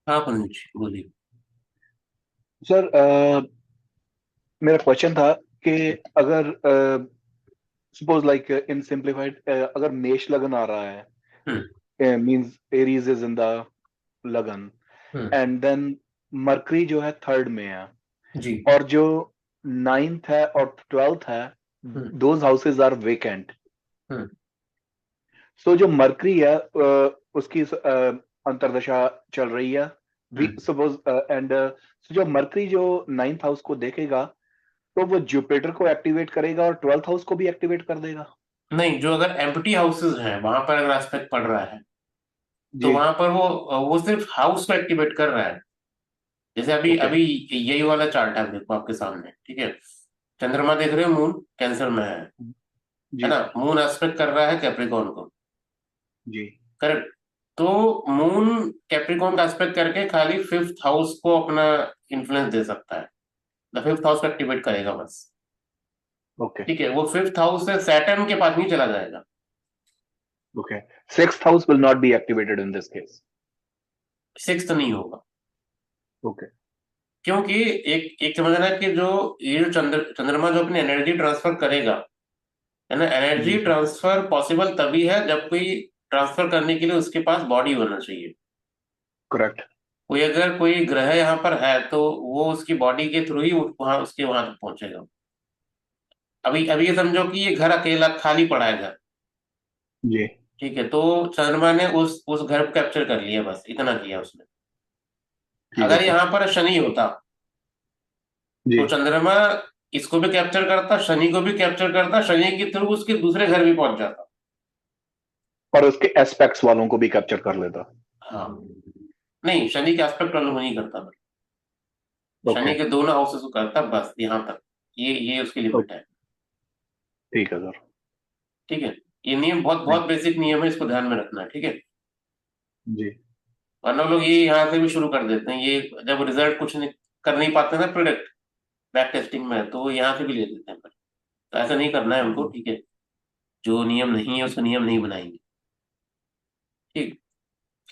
हाँ पुनीत बोलिए। सर मेरा क्वेश्चन था कि अगर सपोज लाइक इन सिंप्लीफाइड अगर मेष लगन आ रहा है, means Aries is in the लगन, एंड देन मरकरी जो है थर्ड में है, जी। और जो नाइन्थ है और ट्वेल्थ है, दोज हाउसेज आर वेकेंट। सो जो मरकरी है उसकी अंतर्दशा चल रही है, सपोज, एंड जो मरकरी जो नाइन्थ हाउस को देखेगा तो वो जुपिटर को एक्टिवेट करेगा और ट्वेल्थ हाउस को भी एक्टिवेट कर देगा। नहीं, जो अगर एम्प्टी हाउसेस हैं वहां पर अगर एस्पेक्ट पड़ रहा है तो जी। वहां पर वो सिर्फ हाउस को एक्टिवेट कर रहा है। जैसे अभी Okay. अभी यही वाला चार्ट है, देखो आपके सामने, ठीक है। चंद्रमा देख रहे हो, मून कैंसर में है जी ना। सर। मून एस्पेक्ट कर रहा है कैप्रिकॉर्न को, जी। करेक्ट। तो मून कैप्रिकॉर्न का एस्पेक्ट करके खाली फिफ्थ हाउस को अपना इन्फ्लुएंस दे सकता है, द फिफ्थ हाउस को एक्टिवेट करेगा बस, ओके। ठीक है। वो फिफ्थ हाउस से सैटर्न के पास नहीं चला जाएगा। Okay. Sixth house will not be activated in this case. Sixth नहीं होगा, ओके। क्योंकि एक एक समझना है कि जो ये जो चंद्रमा जो अपनी एनर्जी ट्रांसफर करेगा, है ना, एनर्जी जी। ट्रांसफर पॉसिबल तभी है जब कोई ट्रांसफर करने के लिए उसके पास बॉडी होना चाहिए। करेक्ट। कोई अगर कोई ग्रह यहाँ पर है तो वो उसकी बॉडी के थ्रू ही वहां उसके वहां तक पहुंचेगा। अभी अभी ये समझो कि ये घर अकेला खाली पड़ा है घर, जी। ठीक है, तो चंद्रमा ने उस घर को कैप्चर कर लिया, बस इतना किया उसने। ठीक है अगर सर। यहाँ पर शनि होता जी। तो चंद्रमा इसको भी कैप्चर करता, शनि को भी कैप्चर करता, शनि के थ्रू उसके दूसरे घर भी पहुंच जाता। और उसके एस्पेक्ट्स वालों को भी कैप्चर कर लेता। हाँ, नहीं, शनि के एस्पेक्ट वालों को नहीं करता, पर ओके, शनि के दोनों हाउसेस को करता, बस यहाँ तक। ये उसकी लिमिट है। ठीक है सर। ठीक है, ये नियम बहुत बहुत बेसिक नियम है, इसको ध्यान में रखना है, ठीक है। जी वरना लोग ये यहाँ से भी शुरू कर देते हैं, ये जब रिजल्ट कुछ नहीं कर नहीं पाते ना प्रोडक्ट बैक टेस्टिंग में, तो वो यहाँ से भी ले लेते हैं, तो ऐसा नहीं करना है हमको, ठीक है। जो नियम नहीं है उसको नियम नहीं बनाएंगे, ठीक।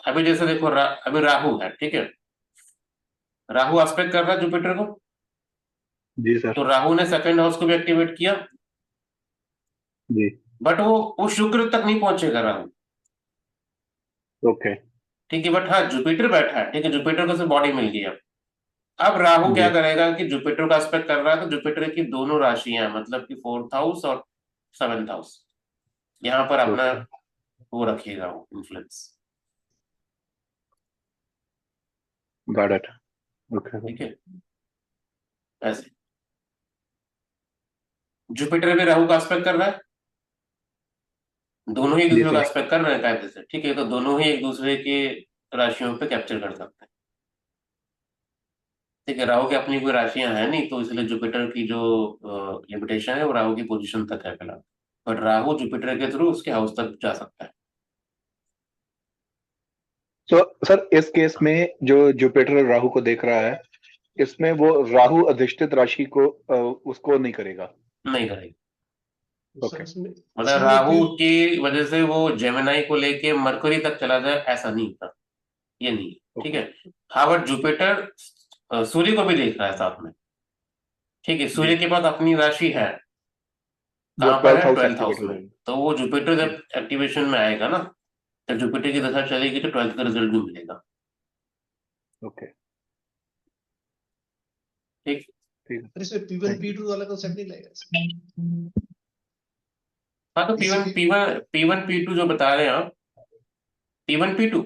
अभी जैसे देखो अभी राहु है, ठीक है। राहु एस्पेक्ट कर रहा है जुपिटर को, जी सर। तो राहु ने सेकंड हाउस को भी एक्टिवेट किया, जी बट वो शुक्र तक नहीं पहुंचेगा राहु, ओके। ठीक है। बट हाँ, जुपिटर बैठा है, ठीक है, जुपिटर को से बॉडी मिल गई। अब राहु क्या जी करेगा कि जुपिटर का एस्पेक्ट कर रहा है, तो जुपिटर की दोनों राशियां, मतलब कि फोर्थ हाउस और सेवेंथ हाउस, यहाँ पर अपना ओके, वो रखेगा, वो इन्फ्लुएंस, गॉट इट। ओके ठीक है। ऐसे जुपिटर भी राहु का एस्पेक्ट कर रहा है, दोनों ही एक जी दूसरे का सर। एस्पेक्ट कर रहे हैं कायदे से, ठीक है, तो दोनों ही एक दूसरे के राशियों पे कैप्चर कर सकते हैं, ठीक है। राहु की अपनी कोई राशियां है नहीं, तो इसलिए जुपिटर की जो लिमिटेशन है वो राहु की पोजीशन तक है फिलहाल, बट राहु जुपिटर के थ्रू उसके हाउस तक जा सकता है। तो सर इस केस में जो जुपिटर राहु को देख रहा है, इसमें वो राहु अधिष्ठित राशि को उसको नहीं करेगा। नहीं करेगा, सर ओके। इसमें मतलब इसमें राहु फिर की वजह से वो जेमिनाई को लेके मरकरी तक चला जाए, ऐसा नहीं होता, ये नहीं है, ठीक ओके है। हाँ, बट जुपिटर सूर्य को भी देख रहा है साथ में, ठीक है। जी, सूर्य के पास अपनी राशि है, वो कहाँ पर ट्वेल्थ है, हाउस ट्वेल्थ हाउस एक्टिवेट हो में। जाएगा। तो वो जुपिटर जी जब एक्टिवेशन में आएगा ना, तो जुपिटर की दशा चलेगी तो ट्वेल्थ का रिजल्ट भी मिलेगा, ओके ठीक। ठीक है। सर इसमें P1 थैंक यू। P2 वाला कंसेप्ट नहीं लगेगा सर? हाँ, तो P1 BCP P1 P1 P2 जो बता रहे हैं आप, P1 P2।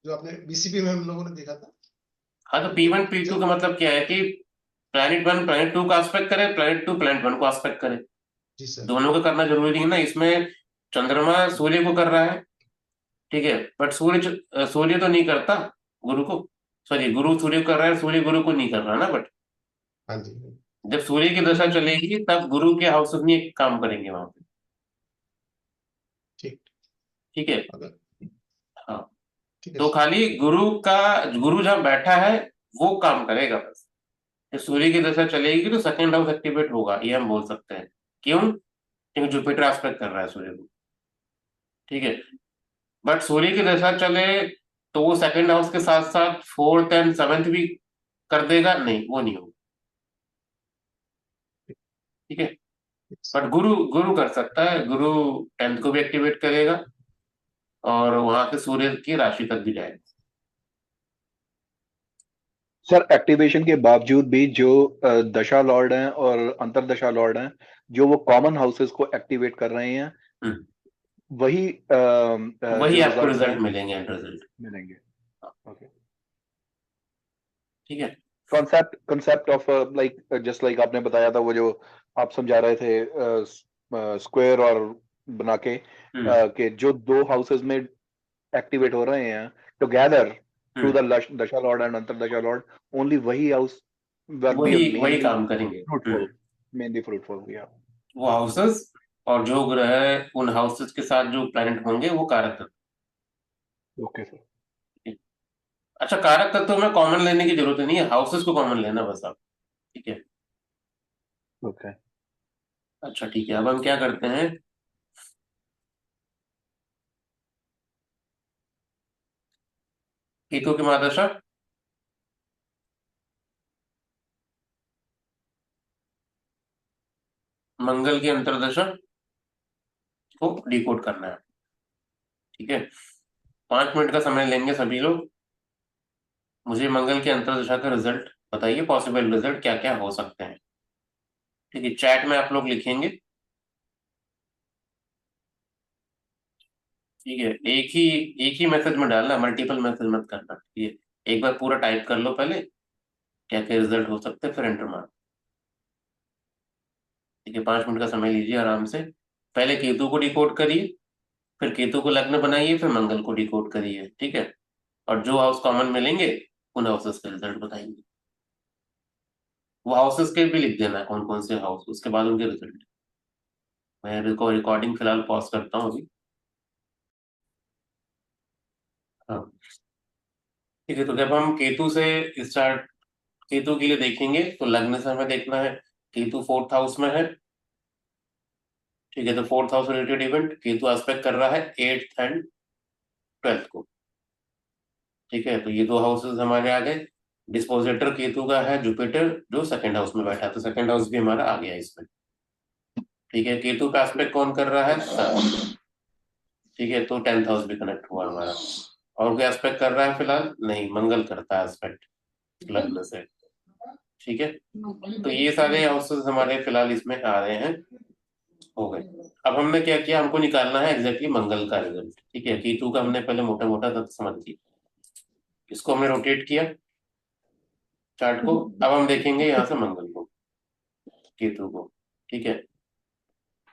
जो आपने BCP में हम लोगों ने देखा था, हाँ, तो P1 P2 जब का मतलब क्या है कि प्लैनेट 1 प्लैनेट 2 का एस्पेक्ट करे, प्लैनेट 2 प्लैनेट 1 को एस्पेक्ट करे, जी सर। दोनों को करना जरूरी नहीं है ना। इसमें चंद्रमा सूर्य को कर रहा है, ठीक है, बट सूर्य तो नहीं करता गुरु को, सॉरी, गुरु सूर्य को कर रहा है, सूर्य गुरु को नहीं कर रहा ना, बट हाँ जी, जब सूर्य की दशा चलेगी तब गुरु के हाउस में एक काम करेंगे वहां पे, ठीक। ठीक है। अगर हाँ, ठीक है तो सर। खाली गुरु जहाँ बैठा है वो काम करेगा बस। जब सूर्य की दशा चलेगी तो सेकंड हाउस एक्टिवेट होगा, ये हम बोल सकते हैं। क्यों? क्योंकि जुपिटर एस्पेक्ट कर रहा है सूर्य को, ठीक है। बट सूर्य की दशा चले तो वो सेकंड हाउस के साथ साथ फोर्थ एंड सेवेंथ भी कर देगा, नहीं वो नहीं होगा, ठीक है। बट गुरु गुरु कर सकता है, गुरु टेंथ को भी एक्टिवेट करेगा और वहां से सूर्य की राशि तक भी जाएगा। सर एक्टिवेशन के बावजूद भी जो दशा लॉर्ड हैं और अंतरदशा लॉर्ड हैं, जो वो कॉमन हाउसेस को एक्टिवेट कर रहे हैं, हम्म, वही वही जो आपको रिजल्ट्स हैं रिजल्ट मिलेंगे, एंड रिजल्ट, मिलेंगे। ओके। ठीक है। Concept concept of like just like आपने बताया था, वो जो आप समझा रहे थे स्क्वायर और बना के हम्म कि जो दो हाउसेस में एक्टिवेट हो रहे हैं टुगेदर थ्रू हम्म, द दशा लॉर्ड एंड अंतरदशा लॉर्ड, ओनली वही हाउस विल बी वही वही मेनली काम करेंगे। Fruitful, mainly fruitful. या वो हाउसेस और जो ग्रह है उन हाउसेस के साथ जो प्लैनेट होंगे वो कारक तत्व, ओके सर। ठीक है? अच्छा, कारक तत्व में कॉमन लेने की जरूरत नहीं है, हाउसेस को कॉमन लेना बस आप, ठीक है। ओके अच्छा, ठीक है, अब हम क्या करते हैं, केतु की महादशा, मंगल की अंतर्दशा को डिकोड करना है, ठीक है। 5 मिनट का समय लेंगे सभी लोग, मुझे मंगल की अंतर्दशा का रिजल्ट बताइए, पॉसिबल रिजल्ट क्या क्या हो सकते हैं, ठीक है। चैट में आप लोग लिखेंगे, ठीक है। एक ही मैसेज में डालना, मल्टीपल मैसेज मत करना, ठीक है। एक बार पूरा टाइप कर लो पहले, क्या क्या रिजल्ट हो सकते हैं, फिर एंटर मारो। ठीक है, 5 मिनट का समय लीजिए आराम से। पहले केतु को डिकोड करिए, फिर केतु को लग्न बनाइए, फिर मंगल को डिकोड करिए, ठीक है। और जो हाउस कॉमन मिलेंगे उन हाउसेस के रिजल्ट बताएंगे। वो हाउसेस के भी लिख देना कौन कौन से हाउस, उसके बाद उनके रिजल्ट। मैं रिकॉर्डिंग फिलहाल पॉज करता हूँ अभी। हाँ, ठीक है। तो जब हम केतु से स्टार्ट, केतु के लिए देखेंगे तो लग्न से हमें देखना है केतु 4th हाउस में है, ठीक है। तो 4th house related event, Ketu aspect कर रहा है 8th एंड 12th को, ठीक है। तो ये दो हाउसेस हमारे आ गए। डिस्पोजिटर केतु का है जुपिटर, जो 2nd हाउस में बैठा है, तो 2nd हाउस भी हमारा आ गया इसमें, ठीक है। केतु का एस्पेक्ट कौन कर रहा है? सन, ठीक है। तो 10th हाउस भी कनेक्ट हुआ हमारा। और कोई एस्पेक्ट कर रहा है फिलहाल? नहीं, मंगल करता है एस्पेक्ट लग्न से, ठीक है। तो ये सारे हाउसेस हमारे फिलहाल इसमें आ रहे हैं, हो गए। अब हमने क्या किया, हमको निकालना है एग्जैक्टली मंगल का रिजल्ट, ठीक है। केतु का हमने पहले मोटा मोटा तथ्य समझ लिया, इसको हमने रोटेट किया चार्ट को। अब हम देखेंगे यहाँ से मंगल को, केतु को, ठीक है।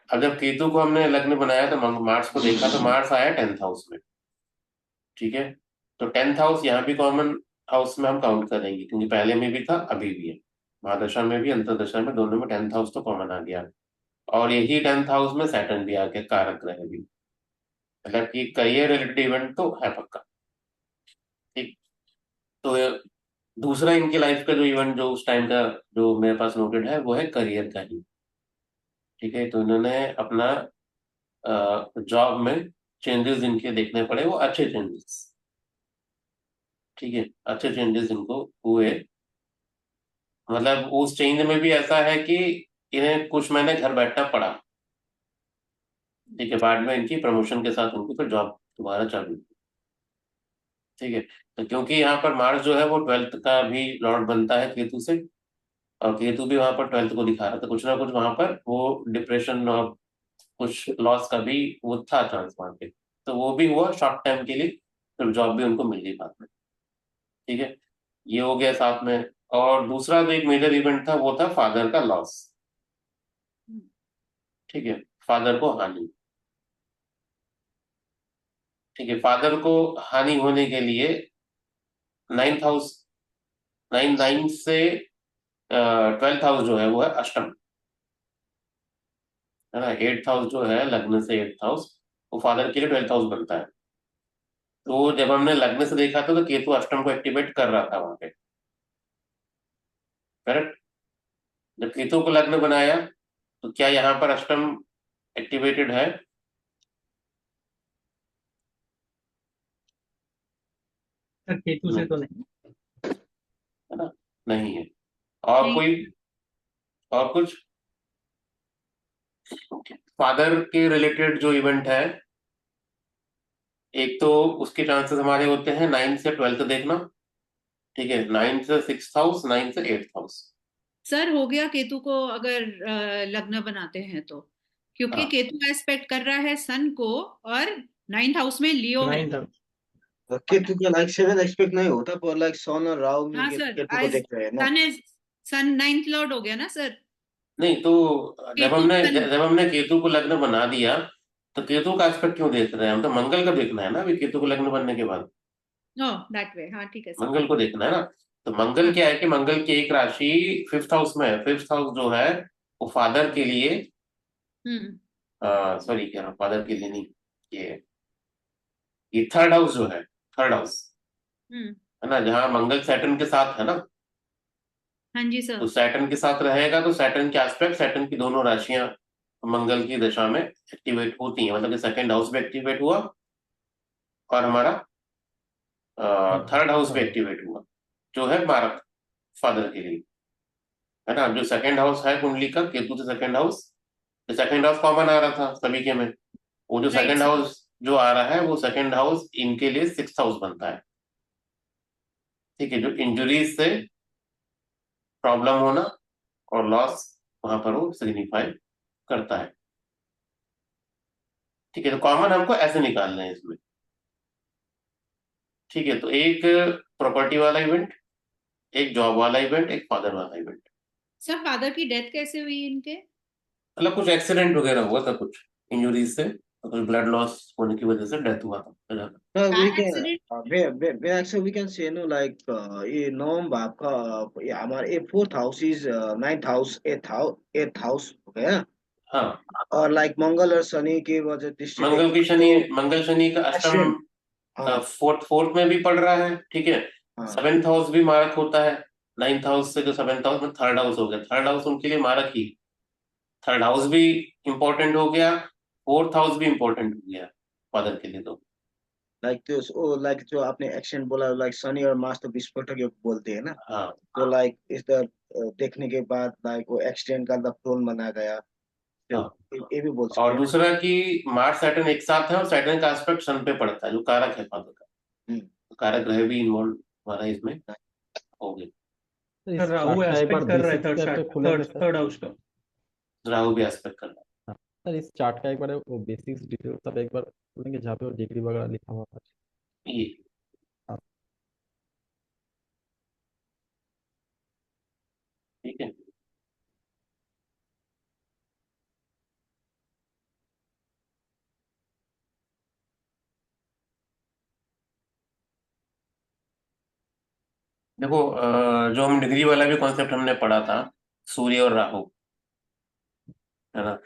अब जब केतु को हमने लग्न बनाया तो मार्स को देखा, तो मार्स आया 10th हाउस में, ठीक है। तो 10th हाउस यहाँ भी कॉमन हाउस में हम काउंट करेंगे, क्योंकि पहले में भी था अभी भी है, महादशा में भी अंतरदशा में, दोनों में 10th हाउस तो कॉमन आ गया। और यही 10th हाउस में सैटर्न भी आ गया, कारक ग्रह भी, मतलब कि करियर रिलेटेड इवेंट तो है पक्का, ठीक। तो दूसरा इनकी लाइफ का जो इवेंट जो उस टाइम का जो मेरे पास नोटेड है वो है करियर का ही, ठीक है। तो इन्होंने अपना जॉब में चेंजेस इनके देखने पड़े, वो अच्छे चेंजेस, ठीक है, अच्छे चेंजेस इनको हुए। मतलब उस चेंज में भी ऐसा है कि इन्हें कुछ महीने घर बैठना पड़ा, ठीक है। बाद में इनकी प्रमोशन के साथ उनको फिर जॉब दोबारा चालू की, ठीक है। तो क्योंकि यहाँ पर मार्स जो है वो 12th का भी लॉर्ड बनता है केतु से, और केतु भी वहां पर 12th को दिखा रहा था, कुछ ना कुछ वहां पर वो डिप्रेशन और कुछ लॉस का भी वो था चांस वहां पे। तो वो भी हुआ शॉर्ट टाइम के लिए, फिर जॉब भी उनको मिल गई बाद में, ठीक है। ये हो गया साथ में। और दूसरा जो एक मेजर इवेंट था वो था फादर का लॉस, ठीक है, फादर को हानि, ठीक है। फादर को हानि होने के लिए 9th हाउस, 9 से 12th हाउस जो है वो है अष्टम, है ना। 8th हाउस जो है लग्न से 8th हाउस, वो फादर के लिए 12th हाउस बनता है। तो जब हमने लग्न से देखा था तो केतु अष्टम को एक्टिवेट कर रहा था वहां पे, करेक्ट। जब केतु को लग्न बनाया तो क्या यहाँ पर अष्टम एक्टिवेटेड है? सर केतु से नहीं, तो नहीं। है ना, नहीं है। और नहीं। कोई, और कुछ फादर के रिलेटेड जो इवेंट है, एक तो उसके चांसेस हमारे होते हैं 9 से 12th देखना, ठीक है। 9 से 6th हाउस, 9 से 8th हाउस। सर हो गया केतु को अगर लग्न बनाते हैं तो, क्योंकि हाँ, केतु एस्पेक्ट कर रहा है सन को, और 9th हाउस में लियो है। 9th केतु का लाइक 7 एक्सपेक्ट नहीं होता, पर लाइक सन और राहु हाँ मिलके सर, केतु को आज देख रहे हैं ना। सन 9th लॉर्ड हो गया ना सर। नहीं तो जब केतु हमने सन। जब हमने केतु को लग्न बना दिया तो केतु का एस्पेक्ट क्यों देख रहे हैं हम? तो मंगल का देखना है ना अभी, केतु को लग्न बनने के बाद ओ दैट वे, हाँ ठीक है सर। मंगल को देखना है ना। तो मंगल हाँ। क्या है कि मंगल की एक राशि 5th हाउस में है। 5th हाउस जो है वो फादर के लिए, हम्म। सॉरी कह रहा हूँ, फादर के लिए नहीं, ये 3rd हाउस जो है, 3rd हाउस, हम्म। है ना, जहाँ मंगल सैटर्न के साथ है ना। हाँ जी तो सर। सैटर्न के साथ रहेगा तो सैटर्न के एस्पेक्ट, सैटर्न की दोनों राशियां मंगल की दशा में एक्टिवेट होती हैं, मतलब कि 2nd हाउस में एक्टिवेट हुआ और हमारा 3rd हाउस में एक्टिवेट हुआ, जो है मारक फादर के लिए, है ना। जो 2nd हाउस है कुंडली का, केतु से 2nd हाउस, तो 2nd हाउस कॉमन आ रहा था सभी के में। वो जो राइट 2nd सर। हाउस जो आ रहा है वो 2nd हाउस इनके लिए 6th हाउस बनता है, ठीक है। जो इंजुरीज से प्रॉब्लम होना और लॉस वहां पर वो सिग्निफाई करता है, ठीक है। तो कॉमन हमको ऐसे निकालना है इसमें, ठीक है। तो एक प्रॉपर्टी वाला इवेंट, एक जॉब वाला इवेंट, एक फादर वाला इवेंट। सर फादर की डेथ कैसे हुई इनके? मतलब कुछ एक्सीडेंट वगैरह हुआ था, कुछ इंजुरीज से, तो कुछ ब्लड लॉस होने की वजह से डेथ हुआ था अचानक। No, we car can accident. where actually we can say no like ये नवंबर आपका ये हमारा ये fourth house is ninth house एथ हाउस हो गया। हाँ, और लाइक मंगल और शनि की वजह दृष्टि मंगल की देखें शनि, तो मंगल शनि का अष्टम एक्सीडेंट। हाँ फोर्थ फोर्थ में भी पड़ रहा है, ठीक है। हाँ सेवेंथ हाउस भी मारक होता है, नाइन्थ हाउस से जो सेवेंथ हाउस में थर्ड हाउस हो गया, थर्ड हाउस उनके लिए मारक ही। थर्ड हाउस भी इंपॉर्टेंट हो गया, फोर्थ हाउस भी इंपॉर्टेंट हो गया फादर के लिए तो। लाइक तो लाइक जो आपने एक्सीडेंट बोला लाइक शनि और मार्स तो विस्फोटक योग बोलते हैं ना। हाँ, तो लाइक इस तरह देखने के बाद लाइक वो एक्सीडेंट का प्रोन बना गया। तो हाँ। ये भी बोल सकते और हैं ना। दूसरा कि मार्स सैटर्न एक साथ है, और सैटर्न का एस्पेक्ट सन पे पड़ता है जो कारक है फादर का, हम्म, तो कारक ग्रह भी इन्वॉल्व हमारा इसमें हो गए। सर सर इस राहु चार्ट का एक बार एस्पेक्ट कर रहा है बेसिक्स थर्ड पे चार्ट खुलेंगे थर्ड सर? थर्ड हाउस का। राहु भी एस्पेक्ट कर रहा हाँ सर, इस चार्ट का एक बार वो बेसिक्स डिटेल सब एक बार खुलेंगे जहाँ पे वो डिग्री वगैरह लिखा हुआ था? है ये। हाँ ठीक है। देखो जो हम डिग्री वाला भी कॉन्सेप्ट हमने पढ़ा था, सूर्य और राहु, है ना।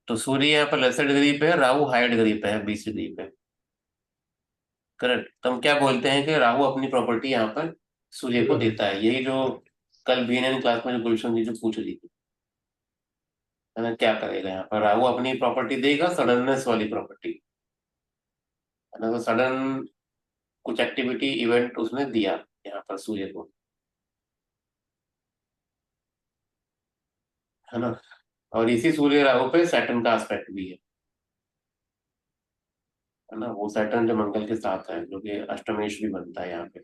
तो सूर्य यहाँ पर लेसर डिग्री पे है, राहु हायर डिग्री पे है, 20 डिग्री पे। करेक्ट। तो हम क्या बोलते हैं कि राहु अपनी प्रॉपर्टी यहाँ पर सूर्य को देता है, यही जो कल बीएनएन क्लास में जो गुलशन जी जो पूछ रही थी, है ना। क्या करेगा यहाँ पर, राहु अपनी प्रॉपर्टी देगा, सडननेस वाली प्रॉपर्टी, है ना। तो सडन कुछ एक्टिविटी इवेंट उसने दिया यहाँ पर सूर्य को, है ना। और इसी सूर्य राहु पे सैटर्न का एस्पेक्ट भी है ना। वो सैटर्न जो मंगल के साथ है, जो कि अष्टमेश भी बनता है यहाँ पे।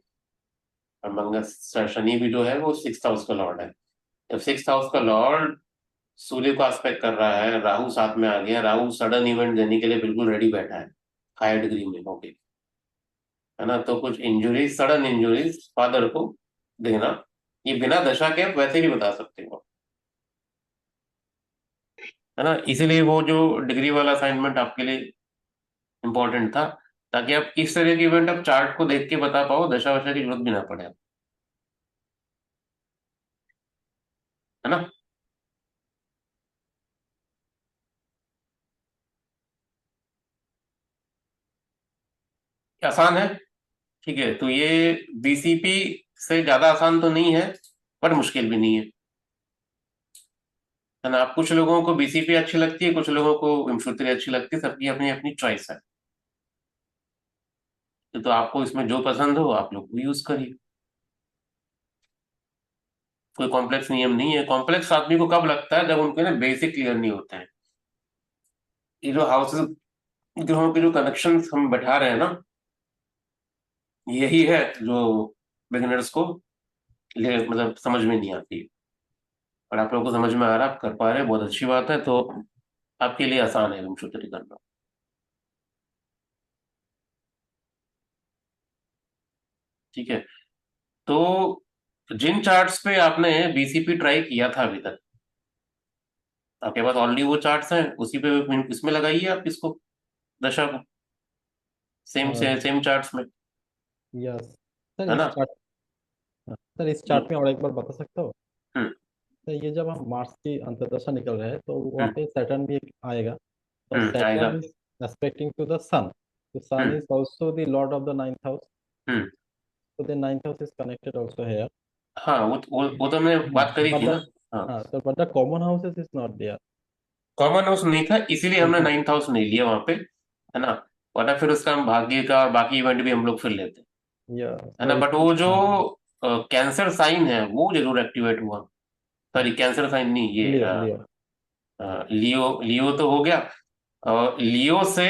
और मंगल शनि भी जो है वो सिक्स हाउस का लॉर्ड है। जब सिक्स हाउस का लॉर्ड सूर्य को एस्पेक्ट कर रहा है, राहु साथ में आ गया, राहु सडन इवेंट देने के लिए बिल्कुल रेडी बैठा है, हायर डिग्री में होके, है ना। तो कुछ इंजुरीज, सडन इंजुरीज फादर को देना, ये बिना दशा के आप वैसे भी बता सकते हो, है ना। इसीलिए वो जो डिग्री वाला असाइनमेंट आपके लिए इंपॉर्टेंट था, ताकि आप इस तरह के इवेंट आप चार्ट को देख के बता पाओ, दशा वशा की जरूरत भी ना पड़े, है ना। आसान है, ठीक है। तो ये बीसीपी से ज्यादा आसान तो नहीं है, पर मुश्किल भी नहीं है ना। आप कुछ लोगों को बीसीपी अच्छी लगती है, कुछ लोगों को विमसूत्री अच्छी लगती है, सबकी अपनी अपनी चॉइस है। तो आपको इसमें जो पसंद हो आप लोग वो यूज करिए, कोई कॉम्प्लेक्स नियम नहीं है। कॉम्प्लेक्स आदमी को कब लगता है, जब उनके ना बेसिक क्लियर नहीं होते हैं। ये जो हाउसेस, ग्रहों के जो कनेक्शन हम बैठा रहे हैं ना, यही है जो बिगिनर्स को मतलब समझ में नहीं आती। और आप लोगों को समझ में आ रहा है, आप कर पा रहे हैं, बहुत अच्छी बात है। तो आपके लिए आसान है विमसूत्री करना, ठीक है। तो जिन चार्ट्स पे आपने बीसीपी ट्राई किया था अभी तक, आपके पास ऑलरेडी वो चार्ट्स हैं, उसी पे इसमें लगाइए आप इसको, दशा को, सेम और सेम चार्ट्स में, यस सर, है इस ना। चार्ट, सर इस चार्ट में और एक बार बता सकते हो? हम्म तो ये जब हम मार्स की अंतर्दशा निकल रहे हैं तो वहाँ हम्म पे सैटर्न भी एक आएगा। तो आएगा। Saturn is aspecting to the Sun, तो Sun hmm is also the lord of the ninth house, hmm so the ninth house is connected also here. हाँ, वो तो हमने बात करी But थी the, ना। हाँ, so but the common houses is not there. Common house नहीं था, इसीलिए हमने हाँ, नाइन्थ हाउस नहीं लिया वहां पे, है ना। वरना फिर उसका हम भाग्य का और बाकी इवेंट भी हम लोग फिर लेते, yeah, है so ना। बट इसमें वो जो हाँ, कैंसर साइन है वो जरूर एक्टिवेट हुआ। हाँ, सॉरी, कैंसर साइन नहीं, ये लियो लियो। लियो, लियो तो हो गया। और लियो से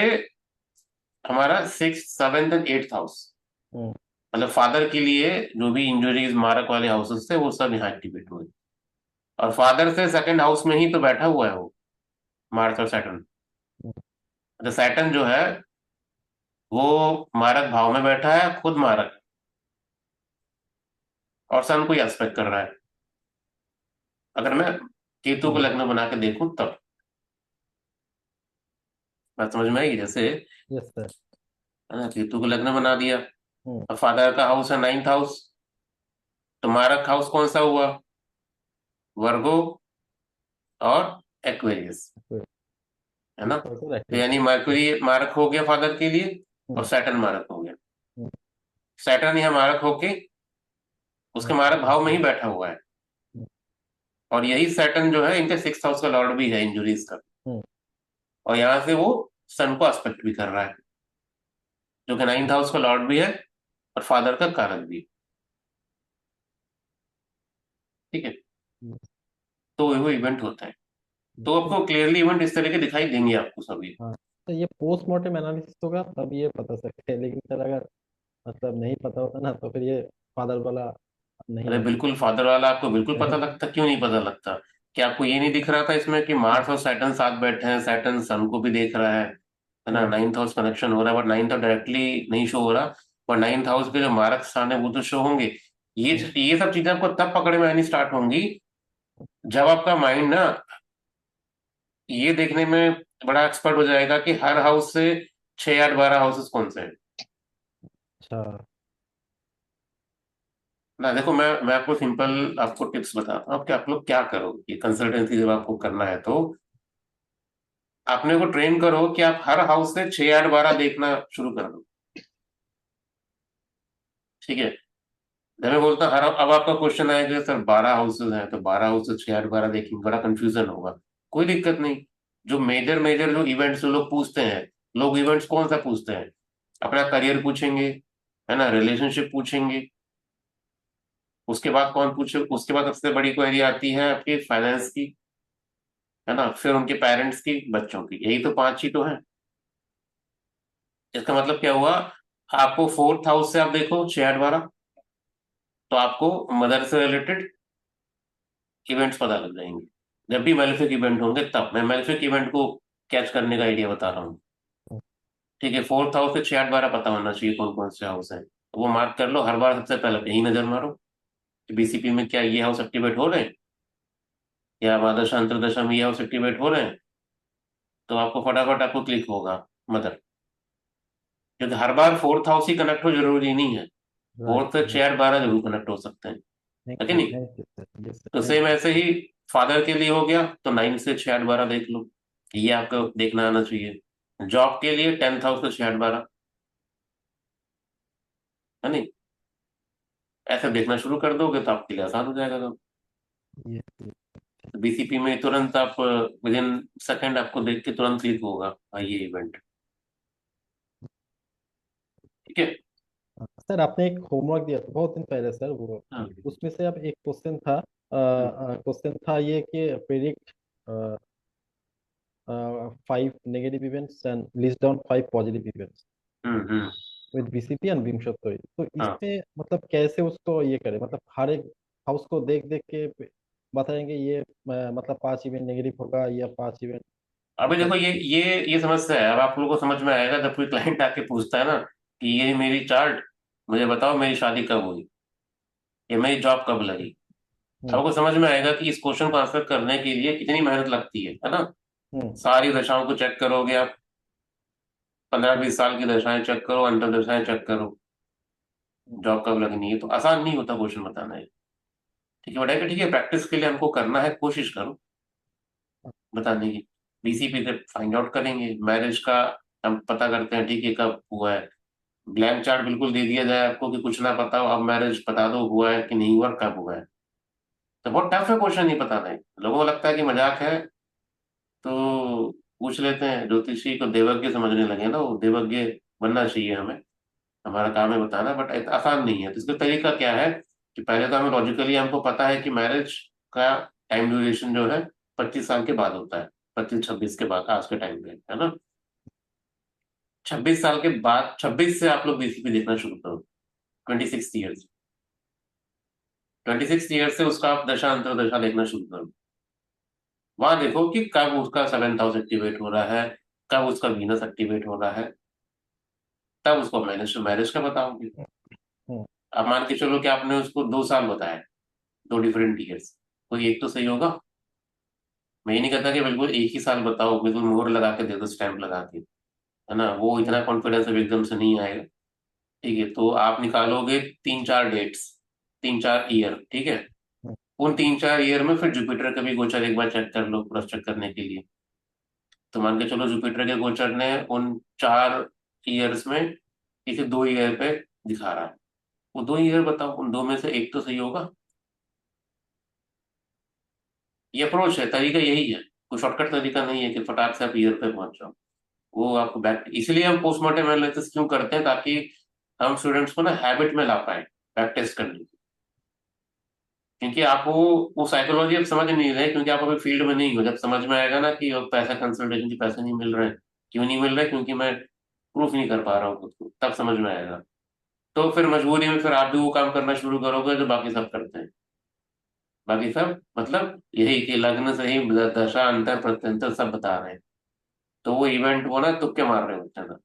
हमारा six seventh and eighth house, hmm, मतलब फादर के लिए जो भी इंजरीज मारक वाले हाउसेस थे वो सब यहाँ एक्टिवेट हुए। और फादर से सेकंड हाउस में ही तो बैठा हुआ है वो, मार्स और सैटर्न। हम्म, तो सैटर्न जो है वो मारक भाव में बैठा है, खुद मारक, और सन को एस्पेक्ट कर रहा है, अगर मैं केतु को हम्म, लग्न बना के देखूं तब। बात समझ में आएगी? जैसे यस सर। है ना, केतु को लग्न बना दिया, हम्म। अब फादर का हाउस है 9th हाउस, तो मारक हाउस कौन सा हुआ? वर्गो और एक्वेरियस, good। है ना। ठीक है सर, तो एक्टिव। यानी मरकुरी मारक हो गया फादर के लिए, और हम्म। सैटर्न मारक हो गया। हम्म। सैटर्न यहाँ मारक होके उसके मारक भाव में ही बैठा हुआ है, हम्म। और यही सैटर्न जो है इनके 6th हाउस का लॉर्ड भी है इंजुरीज का, हम्म। और यहाँ से वो सन को एस्पेक्ट भी कर रहा है, जो कि 9th हाउस का लॉर्ड भी है और फादर का कारक भी है। ठीक है, हम्म। तो वो इवेंट होता है, तो आपको क्लियरली इवेंट इस तरह के दिखाई देंगे आपको सभी। हाँ, तो ये पोस्टमार्टम एनालिसिस होगा तब ये पता सकते हैं, लेकिन सर अगर मतलब नहीं पता होता ना तो फिर ये फादर वाला नहीं अरे होता। बिल्कुल फादर वाला आपको बिल्कुल पता लगता, क्यों नहीं पता लगता? क्या आपको ये नहीं दिख रहा था इसमें कि मार्स और सैटर्न साथ बैठे हैं, सैटर्न सन को भी देख रहा है ना, हम्म। 9th हाउस कनेक्शन हो रहा है, बट 9th हाउस डायरेक्टली नहीं शो हो रहा, पर 9th हाउस के जो मारक स्थान है वो तो शो होंगे। ये सब चीजें आपको तब पकड़ में आनी स्टार्ट होंगी जब आपका माइंड ना ये देखने में बड़ा एक्सपर्ट हो जाएगा कि हर हाउस से 6 8 12 हाउसेस कौन से हैं। अच्छा। ना देखो, मैं आपको सिंपल आपको टिप्स बताता हूँ कि आप लोग क्या करो, ये कंसल्टेंसी जब आपको करना है तो अपने को ट्रेन करो कि आप हर हाउस से 6 8 12 देखना शुरू कर दो। ठीक है, जब मैं बोलता हूँ हर, अब आपका क्वेश्चन आएगा सर 12 हाउसेज हैं तो 12 हाउस से 6 8 12 देखेंगे, बड़ा कंफ्यूजन होगा। कोई दिक्कत नहीं, जो मेजर मेजर जो इवेंट्स जो लोग पूछते हैं, लोग इवेंट्स कौन सा पूछते हैं? अपना करियर पूछेंगे, है ना, रिलेशनशिप पूछेंगे, उसके बाद कौन पूछे, उसके बाद सबसे बड़ी क्वेरी आती है आपकी फाइनेंस की, है ना, फिर उनके पेरेंट्स की, बच्चों की, यही तो 5 ही तो है। इसका मतलब क्या हुआ? आपको 4th हाउस से आप देखो 6 8 12, तो आपको मदर से रिलेटेड इवेंट्स पता लग जाएंगे। जब भी मेलेफिक इवेंट होंगे तब मैं मेलेफिक इवेंट को कैच करने का आइडिया बता रहा हूँ। ठीक है, 4th हाउस से 6 8 12 पता होना चाहिए कौन कौन से हाउस है, तो वो मार्क कर लो, हर बार सबसे पहले यही नजर मारो कि बीसीपी में क्या ये हाउस एक्टिवेट हो रहे हैं, या द्वादश अंतरदशा में ये हाउस एक्टिवेट हो रहे हैं, तो आपको फटाफट आपको क्लिक होगा मदर। क्योंकि हर बार 4th हाउस ही कनेक्ट हो जरूरी नहीं है, राइट। 4th से 6 8 12 जरूर कनेक्ट हो सकते हैं, है थैंक कि यू, नहीं? थैंक यू सर, यस तो सर, थैंक सेम ऐसे ही फादर के लिए हो गया, तो 9 से 6 8 12 देख लो, ये आपको देखना आना चाहिए। जॉब के लिए 10th हाउस से 6 8 12, है नहीं? ऐसे देखना शुरू कर दोगे तो आपके लिए आसान हो जाएगा। यू। ये तो बीसीपी में तुरंत आप विद इन सेकेंड आपको देख के तुरंत क्लिक होगा, हाँ ये इवेंट। ठीक है। सर आपने एक होमवर्क दिया था बहुत दिन पहले सर, वो हाँ। उसमें से अब एक क्वेश्चन था, क्वेश्चन था ये कि predict 5 negative events and list down 5 positive events hmm. With BCP and Vimshottari. तो हाँ, इसमें मतलब कैसे उसको ये करें, मतलब हर एक हाउस को देख देख के बताएंगे ये मतलब 5 इवेंट नेगेटिव होगा या 5 इवेंट अभी मतलब। देखो ये समस्या है, अब आप लोगों को समझ में आएगा जब कोई क्लाइंट आके पूछता है ना कि ये मेरी चार्ट, मुझे बताओ मेरी शादी कब हुई, ये मेरी जॉब कब लगी। हम्म। आपको समझ में आएगा कि इस क्वेश्चन को आंसर करने के लिए कितनी मेहनत लगती है ना। हम्म। सारी दशाओं को चेक करोगे आप, 15 20 साल की दशाएं चेक करो, अंतर दशाएं चेक करो, जॉब कब लगनी है, तो आसान नहीं होता क्वेश्चन बताना है। ठीक है, बताइए ठीक है, प्रैक्टिस के लिए हमको करना है, कोशिश करो बताने की। बीसीपी से फाइंड आउट करेंगे मैरिज का, हम पता करते हैं ठीक है कब हुआ है। ब्लैंक चार्ट बिल्कुल दे दिया जाए आपको कि कुछ ना पता हो, अब मैरिज बता दो हुआ है कि नहीं हुआ, कब हुआ है, तो बहुत टफ है क्वेश्चन, नहीं पता नहीं, लोगों को लगता है कि मजाक है तो पूछ लेते हैं। ज्योतिषी को देवज्ञ समझने लगे ना, वो देवज्ञ बनना चाहिए हमें, हमारा काम है बताना, बट आसान नहीं है। तो इसका तरीका क्या है कि पहले तो हमें लॉजिकली हमको पता है कि मैरिज का टाइम ड्यूरेशन जो है 25 साल के बाद होता है, 25 26 के बाद आज के टाइम पे, है ना। 26 साल के बाद, 26 से आप लोग बीसीपी देखना शुरू करो, 26 ईयर्स, 26 ईयर्स से उसका आप दशा अंतर दशा देखना शुरू करो। वहां देखो कि कब उसका 7th हाउस एक्टिवेट हो रहा है, कब उसका वीनस एक्टिवेट हो रहा है, तब उसको मैरिज मैरिज का बताओगे। हम्म। अब मान के चलो कि आपने उसको 2 साल बताया, 2 डिफरेंट ईयर्स, कोई एक तो सही होगा। मैं ये नहीं कहता कि बिल्कुल एक ही साल बताओ, बिल्कुल मोहर लगा के दे दो, स्टैंप लगा के, है ना, वो इतना कॉन्फिडेंस अब एकदम से नहीं आएगा। ठीक है, तो आप निकालोगे 3-4 डेट्स, 3-4 ईयर, ठीक है। उन 3-4 ईयर में फिर जुपिटर का भी गोचर एक बार चेक कर लो, क्रॉस चेक करने के लिए। तो मान के चलो जुपिटर के गोचर ने उन 4 ईयर्स में किसी 2 ईयर पे दिखा रहा है, वो 2 ईयर बताओ, उन दो में से एक तो सही होगा। ये अप्रोच है, तरीका यही है, कोई शॉर्टकट तरीका नहीं है कि फटाक से आप ईयर पे पहुंच जाओ। वो आपको बैक, इसलिए हम पोस्टमार्टम एनालिसिस क्यों करते हैं, ताकि हम स्टूडेंट्स को ना हैबिट में ला पाए बैक टेस्ट करने की। क्योंकि आपको वो साइकोलॉजी अब समझ नहीं रहे, क्योंकि आप अभी फील्ड में नहीं हो। जब समझ में आएगा ना कि अब पैसा कंसल्टेशन के पैसे नहीं मिल रहे हैं, क्यों नहीं मिल रहे, क्योंकि मैं प्रूफ नहीं कर पा रहा हूँ खुद को, तब समझ में आएगा। तो फिर मजबूरी में फिर आप भी वो काम करना शुरू करोगे जो बाकी सब करते हैं। बाकी सब मतलब यही कि लग्न से ही दशा अंतर प्रत्यंतर सब बता रहे हैं। तो वो इवेंट वो ना तुक्के मार रहे होते हैं ना।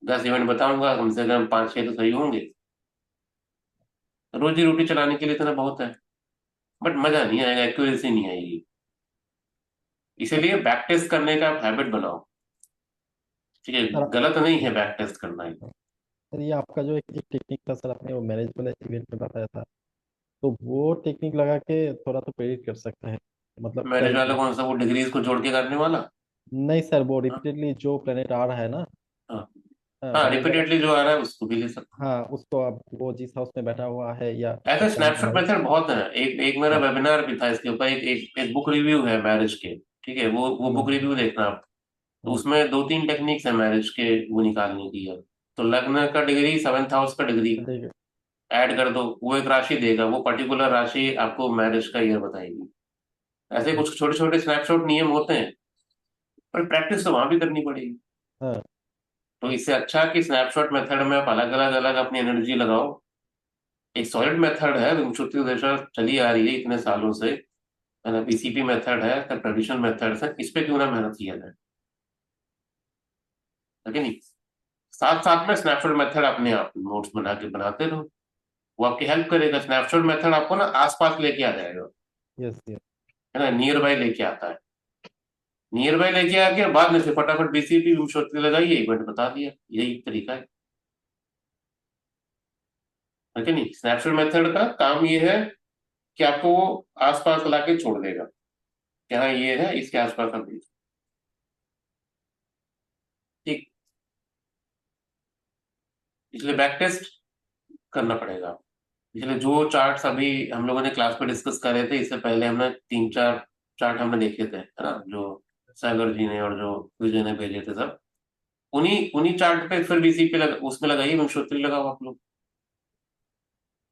10 इवेंट बताऊंगा, कम से कम 5-6 तो सही होंगे। रोजी रोटी चलाने के लिए इतना बहुत है, बट मजा नहीं आएगा, एक्यूरेसी नहीं आएगी। इसीलिए बैक टेस्ट करने का हैबिट बनाओ। ठीक है, सर गलत नहीं है बैक टेस्ट करना ही। सर, ये आपका जो एक टेक्निक था सर, आपने वो मैरिज वाले इवेंट में बताया था, तो वो टेक्निक लगा के थोड़ा तो प्रेडिक्ट कर सकते हैं, मतलब मैरिज कल। वाला कौन सा, वो डिग्रीज को जोड़ के करने वाला? नहीं सर, वो हाँ, रिपीटेडली जो प्लेनेट आ रहा है ना, हाँ, हाँ, वो वाला। रिपीटेडली जो आ रहा है उसको भी ले सकते हाँ, उसको अब वो जिस हाउस में बैठा हुआ है या हैं। ऐसे उस टाइम स्नैपशॉट मैरिज। मेथड बहुत है। एक एक मेरा हाँ। वेबिनार भी था इसके ऊपर, एक बुक रिव्यू है मैरिज के। ठीक है, वो बुक हम्म। रिव्यू देखना आप। तो हम्म। उसमें 2-3 टेक्निक्स है मैरिज के, वो निकालने की है। तो लग्न का डिग्री, 7th हाउस का डिग्री ठीक है। ऐड कर दो, वो एक राशि देगा, वो पर्टिकुलर राशि आपको मैरिज का ईयर बताएगी। ऐसे कुछ छोटे छोटे स्नैपशॉट नियम होते हैं, पर प्रैक्टिस तो वहां भी करनी पड़ेगी। हाँ। तो इससे अच्छा कि स्नैपशॉट मेथड में आप अलग अलग अलग अपनी एनर्जी लगाओ। एक सॉलिड मेथड है, विंशुत्ति दशा चली आ रही है इतने सालों से, है ना, पीसीपी मेथड है, ट्रेडिशनल मेथड है, इस पे क्यों ना मेहनत किया जाए, है कि नहीं। साथ साथ में स्नैपशॉट मेथड अपने आप नोट्स बना के बनाते रहो, वो आपकी हेल्प करेगा। स्नैपशॉट मेथड आपको ना आसपास लेके आ जाएगा, यस यस। है ना, नियर बाय लेके आता है। नियर बाय लेके आके बाद में से फटाफट बीसीपी विंशुत्ति लगाइए, इवेंट बता दिया, यही तरीका है कि नहीं। स्नैपशॉट मेथड का काम ये है कि आपको वो आसपास ला के छोड़ देगा कि हाँ ये है, इसके आसपास आप भेज। ठीक, इसलिए बैक टेस्ट करना पड़ेगा। इसलिए जो चार्ट्स अभी हम लोगों ने क्लास में डिस्कस कर रहे थे, इससे पहले हमने 3-4 चार्ट हमने देखे थे, है ना, जो सागर जी ने और जो विजय ने भेजे थे सब, उन्हीं उन्हीं चार्ट पे फिर बीसीपी उसमें लगाइए, वंशोत्तरी लगाओ आप लोग।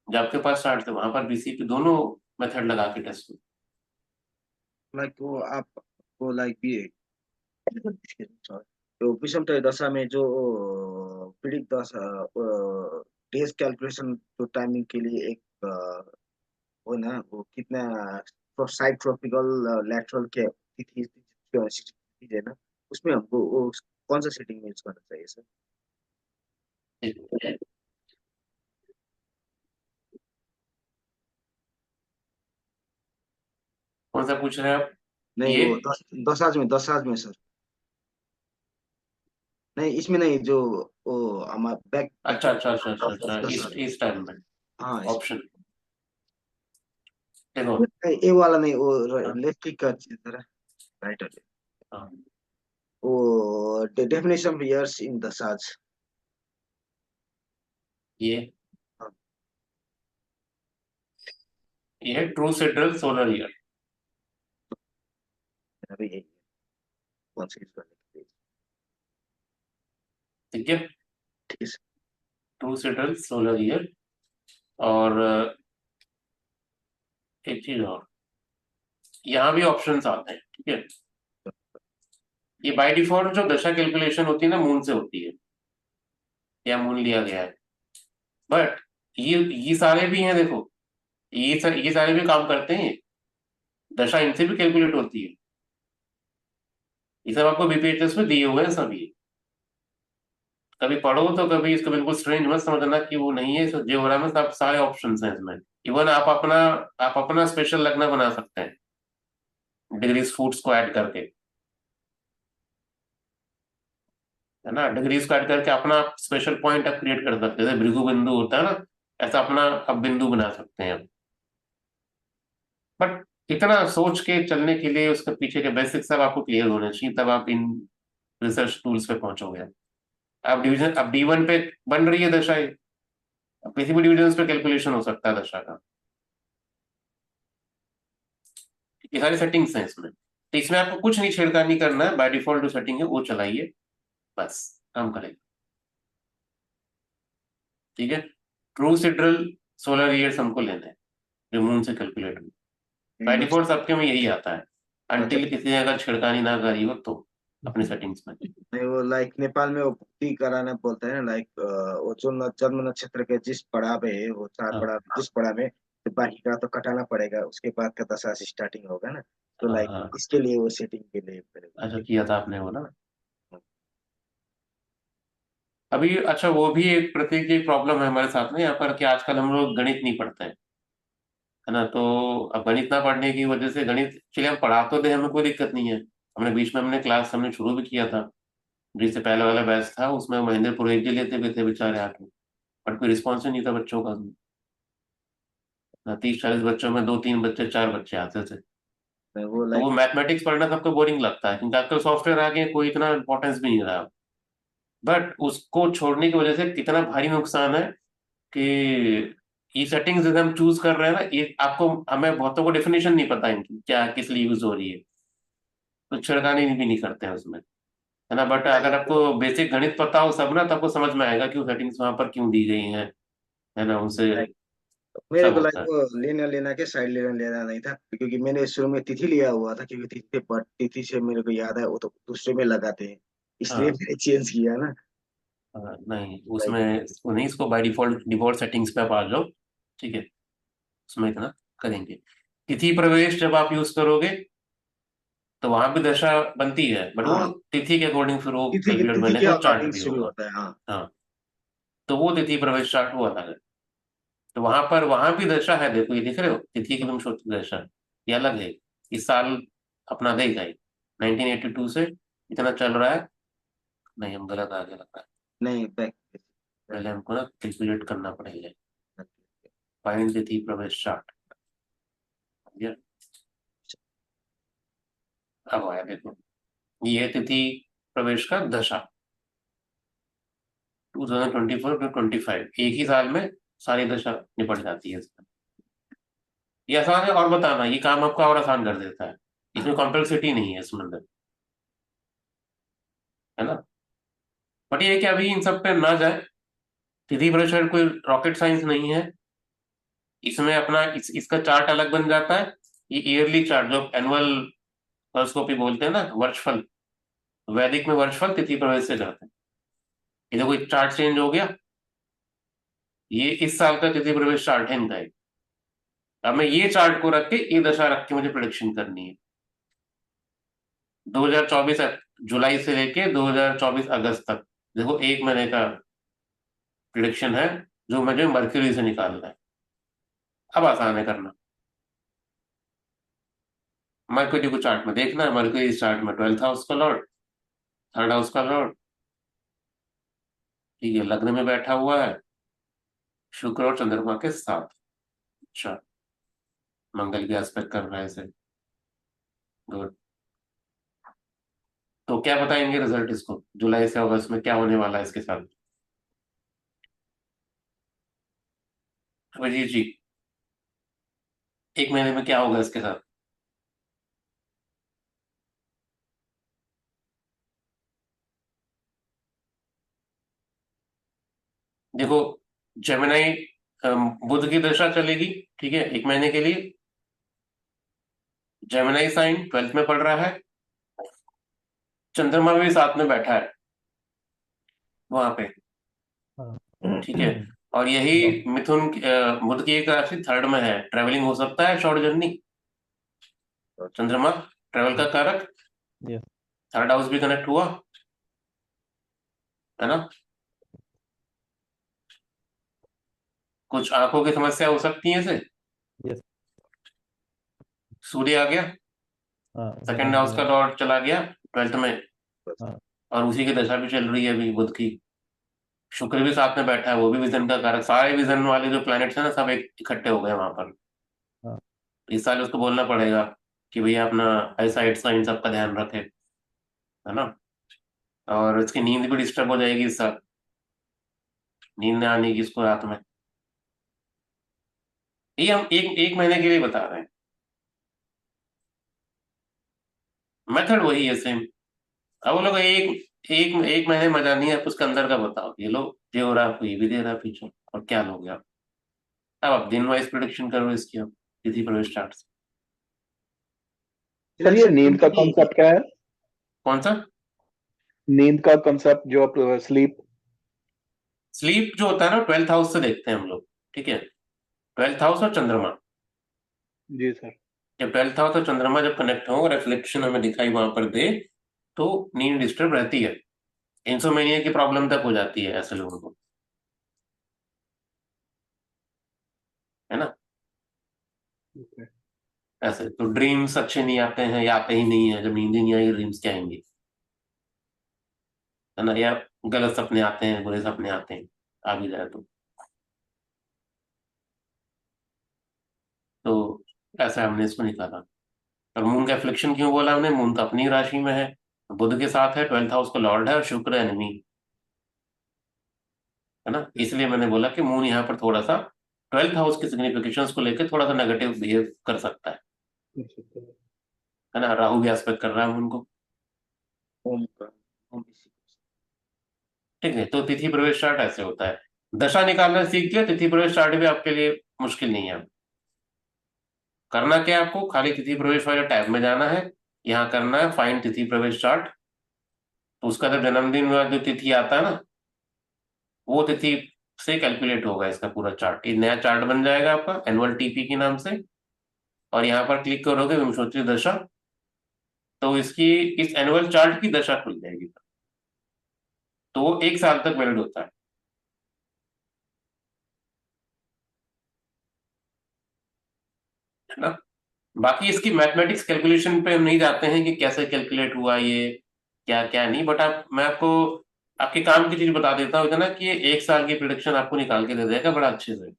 जब आपके पास चार्ट थे वहां पर बीसीपी दोनों मेथड लगा के टेस्ट में। लाइक वो आप वो लाइक ये sorry, तो विषम दशा में जो पीड़ित दशा डेज कैलकुलेशन तो टाइमिंग के लिए एक वो ना वो कितना साइड ट्रॉपिकल लैटरल के तिथि तिथि है ना, उसमें हमको वो कौन सा सेटिंग यूज करना चाहिए सर? कौन सा पूछ रहे हैं आप? नहीं ये वो दशाज में सर। नहीं इसमें नहीं, जो वो हमारा बैक अच्छा अच्छा अच्छा अच्छा अच्छा, दशा। इस टाइम में हाँ ऑप्शन देखो। नहीं, ये वाला नहीं, वो हाँ, लेफ्ट क्लिक का तरह राइट है। हाँ, वो डेफिनेशन ऑफ ईयर्स इन दशाज। ये है ट्रू सेड्रल सोलर ईयर। अभी यही कौन सी यूज करने के लिए? ठीक है, ठीक है sir. True sidereal solar year. और एक चीज और, यहाँ भी ऑप्शंस आते हैं, ठीक है। ये बाय डिफॉल्ट जो दशा कैलकुलेशन होती है ना, मून से होती है, या मून लिया गया है। बट ये सारे भी हैं, देखो, ये सारे भी काम करते हैं। दशा इनसे भी कैलकुलेट होती है। ये सब आपको बीपीएचएस में दिए हुए हैं सभी। कभी पढ़ो तो कभी इसको बिल्कुल स्ट्रेंज मत समझना कि वो नहीं है, इस जियोग्राम में सब सारे ऑप्शंस हैं इसमें। इवन आप अपना स्पेशल लगना बना सकते हैं। डिग्रीज फूड्स को ऐड करके, है ना। डिग्रीज को ऐड करके अपना स्पेशल पॉइंट आप क्रिएट कर सकते हैं, जैसे भृगु बिंदु होता है ना, ऐसा अपना आप बिंदु बना सकते हैं। बट इतना सोच के चलने के लिए उसके पीछे के बेसिक्स सब आपको क्लियर होने चाहिए, तब आप इन रिसर्च टूल्स पे पहुंचोगे। अब डिवीजन, अब D1 पे बन रही है दशा ये, अब किसी भी डिवीजन पे कैलकुलेशन हो सकता है दशा का। ये सारी सेटिंग्स हैं इसमें, तो इसमें आपको कुछ नहीं छेड़खानी करना है, बाय डिफॉल्ट जो सेटिंग है वो चलाइए, बस काम करेगा। ठीक है। ट्रू सिड्रल सोलर ईयर्स हमको लेने हैं जो मून से कैलकुलेट हुए, बाय डिफॉल्ट सबके में यही आता है, अनटिल किसी ने अगर छेड़खानी ना करी हो तो अपने सेटिंग्स में। नहीं, वो लाइक नेपाल में वो पुष्टि कराना बोलते हैं, लाइक वो जो जन्म नक्षत्र के जिस पड़ाव है, वो चार हाँ पड़ाव जिस पड़ाव में, तो बाकी का तो कटाना पड़ेगा, उसके बाद का दशा से स्टार्टिंग होगा ना, तो हाँ लाइक हाँ। इसके लिए वो सेटिंग के लिए अच्छा किया था आपने वो ना। अभी अच्छा वो भी एक प्रतीक की प्रॉब्लम है हमारे साथ में यहाँ पर कि आजकल हम लोग गणित नहीं पढ़ते हैं, है ना। तो अब गणित ना पढ़ने की वजह से, गणित चलिए हम पढ़ा तो दे, हमें कोई दिक्कत नहीं है, हमने बीच में हमने क्लास हमने शुरू भी किया था, जिससे पहले वाला बैच था उसमें महेंद्र पुरोहित जी लेते भी थे बेचारे आके, बट कोई रिस्पॉन्स ही नहीं था बच्चों का। 30-40 बच्चों में 2-3 बच्चे 4 बच्चे आते थे। वो तो लाइक वो मैथमेटिक्स पढ़ना सबको बोरिंग लगता है, क्योंकि आजकल सॉफ्टवेयर आ गए, कोई इतना इंपॉर्टेंस भी नहीं रहा। बट उसको छोड़ने की वजह से कितना भारी नुकसान है कि ये सेटिंग्स जैसे हम चूज कर रहे हैं ना, ये आपको, हमें बहुतों को डेफिनेशन नहीं पता इनकी क्या किस लिए यूज हो रही है, तो छिड़कानी भी नहीं करते हैं उसमें, है ना। बट अगर आपको बेसिक गणित पता हो सब ना, तो आपको समझ में आएगा कि वो सेटिंग्स वहां पर क्यों दी गई हैं, है ना, उनसे मेरे सब को लाइक होता है। वो लेना लेना के साइड लेना लेना नहीं था, क्योंकि मैंने शुरू में तिथि लिया हुआ था, क्योंकि तिथि से मेरे को याद है वो तो दूसरे में लगाते हैं, इसलिए हाँ मैंने चेंज किया ना। हाँ, नहीं लाइक उसमें वो नहीं, इसको बाय डिफॉल्ट डिफॉल्ट सेटिंग्स पे आप आ जाओ, ठीक है, उसमें इतना करेंगे। तिथि प्रवेश जब आप यूज करोगे तो वहां भी दशा बनती है, बट वो हाँ, तिथि के अकॉर्डिंग फिर वो तिथि कैलकुलेट तिथि बने के का चार्ट अकॉर्डिंग भी शुरू होगा। होता है, हाँ। हाँ, तो वो तिथि प्रवेश चार्ट वो अलग है। तो वहां पर वहां भी दशा है, देखो ये दिख रहे हो, तिथि की विमशोत्ती दशा, ये अलग है, इस साल अपना देगा ये 1982 से इतना चल रहा है। नहीं हम गलत आगे लग रहा है, नहीं, बैक पहले हमको ना कैलकुलेट करना पड़ेगा, फाइंड तिथि प्रवेश चार्ट, ये अब आया देखो, ये है तिथि प्रवेश का दशा 2024 to 25, एक ही साल में सारी दशा निपट जाती है इसमें। ये आसान है, और बताना ये काम आपका और आसान कर देता है, इसमें कॉम्प्लेक्सिटी नहीं है इसमें अंदर, है ना। बट ये है कि अभी इन सब पे ना जाए, तिथि प्रेशर कोई रॉकेट साइंस नहीं है, इसमें अपना इसका चार्ट अलग बन जाता है। ये ईयरली चार्ट जो एनुअल हॉरोस्कोपी बोलते हैं ना, वर्षफल, वैदिक में वर्षफल तिथि प्रवेश से जाते हैं। ये देखो चार्ट चेंज हो गया, ये इस साल का तिथि प्रवेश चार्ट है इनका एक। अब मैं ये चार्ट को रख के ये दशा रख के मुझे प्रिडिक्शन करनी है, 2024 जुलाई से लेके 2024 अगस्त तक, देखो एक महीने का प्रिडिक्शन है जो मुझे मर्क्यूरी से निकालना है। अब आसान है करना, मर्क्यूरी को चार्ट में देखना है, मर्क्यूरी इस चार्ट में 12th हाउस का लॉर्ड, 3rd हाउस का लॉर्ड, ठीक है, लग्न में बैठा हुआ है, शुक्र और चंद्रमा के साथ। अच्छा, मंगल भी एस्पेक्ट कर रहा है इसे, गुड। तो क्या बताएंगे रिजल्ट इसको, जुलाई से अगस्त में क्या होने वाला है इसके साथ, अभिजीत जी, एक महीने में क्या होगा इसके साथ। देखो जेमिनाई, बुध की दशा चलेगी, ठीक है, एक महीने के लिए, जेमिनाई साइन 12th में पड़ रहा है, चंद्रमा भी साथ में बैठा है वहां पे, हाँ। ठीक है। और यही मिथुन बुध की एक राशि 3rd में है, ट्रेवलिंग हो सकता है, शॉर्ट जर्नी, चंद्रमा ट्रेवल का कारक, यस। 3rd हाउस भी कनेक्ट हुआ, है ना। कुछ आंखों की समस्या हो सकती है इसे, यस। सूर्य आ गया, हाँ सेकंड हाउस का लॉर्ड चला गया 12th में, हाँ और उसी की दशा भी चल रही है अभी बुध की। शुक्र भी साथ में बैठा है, वो भी विजन का कारक। सारे विजन वाले जो प्लैनेट्स हैं ना, सब एक इकट्ठे हो गए वहां पर। हाँ इस साल उसको बोलना पड़ेगा कि भैया अपना आईसाइट का इन सब का ध्यान रखे, है ना। और इसकी नींद भी डिस्टर्ब हो जाएगी इस साल, नींद नहीं आने की इसको रात में। ये हम एक एक महीने के लिए बता रहे हैं, मेथड वही है सेम। अब वो लोग एक एक एक महीने मजा नहीं है, आप उसके अंदर का बताओ। ये लोग ये हो रहा है, आपको ये भी दे रहा है पीछे, और क्या लोगे आप। अब आप दिन वाइज प्रोडिक्शन करो इसकी, अब तिथि प्रवेश चार्ट से। सर ये नींद का क्योंकि कॉन्सेप्ट क्या है? कौन सा? नींद का कॉन्सेप्ट जो आप स्लीप। स्लीप जो होता है ना, 12th हाउस से देखते हैं हम लोग, ठीक है। 12th हाउस और चंद्रमा, जी सर। जब 12th हाउस और चंद्रमा जब कनेक्ट हो, रिफ्लेक्शन हमें दिखाई वहां पर दे, तो नींद डिस्टर्ब रहती है। इंसोमेनिया की प्रॉब्लम तक हो जाती है ऐसे लोगों को, है ना। ऐसे तो ड्रीम्स अच्छे नहीं आते हैं, या आते ही नहीं है। जब नींद ही नहीं आएगी, ड्रीम्स क्या आएंगे, है ना। या गलत सपने आते हैं, बुरे सपने आते हैं, आ भी जाए तो ऐसा हमने इसको निकाला। और मून का एफ्लिक्शन क्यों बोला हमने? मून तो अपनी राशि में है, बुध के साथ है, 12th हाउस का लॉर्ड है, और शुक्र एनिमी, है ना। इसलिए मैंने बोला कि मून यहाँ पर थोड़ा सा 12th हाउस की सिग्निफिकेशंस को लेकर थोड़ा सा नेगेटिव बिहेव कर सकता है ना। राहु भी एस्पेक्ट कर रहा है मून को, ओम का ओम इसी को। ठीक है। तो तिथि प्रवेश चार्ट ऐसे होता है। दशा निकालना सीख गया, तिथि प्रवेश चार्ट भी आपके लिए मुश्किल नहीं है। करना क्या है आपको? खाली तिथि प्रवेश वाले टैब में जाना है, यहाँ करना है फाइंड तिथि प्रवेश चार्ट। तो उसका जब जन्मदिन वाला जो तिथि आता है ना, वो तिथि से कैलकुलेट होगा इसका पूरा चार्ट। ये नया चार्ट बन जाएगा आपका एनुअल टीपी के नाम से, और यहाँ पर क्लिक करोगे विंशोत्तरी दशा, तो इसकी इस एनुअल चार्ट की दशा खुल जाएगी। तो वो 1 साल तक वैलिड होता है ना। बाकी इसकी मैथमेटिक्स कैलकुलेशन पे हम नहीं जाते हैं कि कैसे कैलकुलेट हुआ ये, क्या क्या नहीं। बट मैं आपको आपके काम की चीज बता देता हूँ इतना, कि ये 1 साल की प्रिडिक्शन आपको निकाल के दे देगा बड़ा अच्छे से।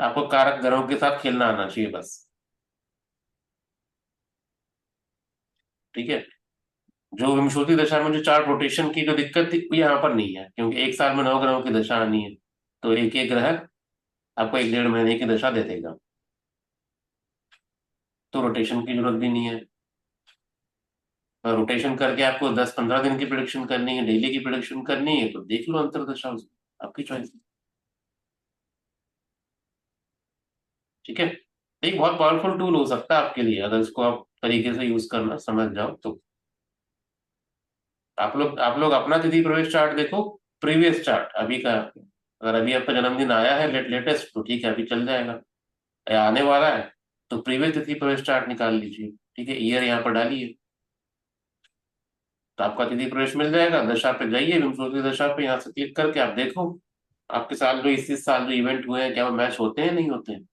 आपको कारक ग्रहों के साथ खेलना आना चाहिए बस, ठीक है। जो विंशोत्तरी दशा में जो चार्ट रोटेशन की जो दिक्कत थी, वो यहाँ पर नहीं है, क्योंकि 1 साल में 9 ग्रहों की दशा आनी है। तो एक एक ग्रह आपको 1 डेढ़ महीने की दशा दे देगा, तो रोटेशन की जरूरत भी नहीं है। और रोटेशन करके आपको 10-15 दिन की प्रिडिक्शन करनी है, डेली की प्रिडिक्शन करनी है, तो देख लो अंतरदशा उसमें, आपकी चॉइस, ठीक है। एक बहुत पावरफुल टूल हो सकता है आपके लिए, अगर इसको आप तरीके से यूज करना समझ जाओ तो। आप लोग अपना तिथि प्रवेश चार्ट देखो, प्रीवियस चार्ट अभी का। अगर अभी आपका जन्मदिन आया है लेटेस्ट, तो ठीक है, अभी चल जाएगा। या आने वाला है, तो प्रीवियस तिथि प्रवेश चार्ट निकाल लीजिए, ठीक है। ईयर यहाँ पर डालिए, तो आपका तिथि प्रवेश मिल जाएगा। दशा पे जाइए, विंशोत्तरी दशा पे यहाँ से क्लिक करके आप देखो आपके साल जो इस साल जो इवेंट हुए हैं, क्या वो मैच होते हैं नहीं होते हैं।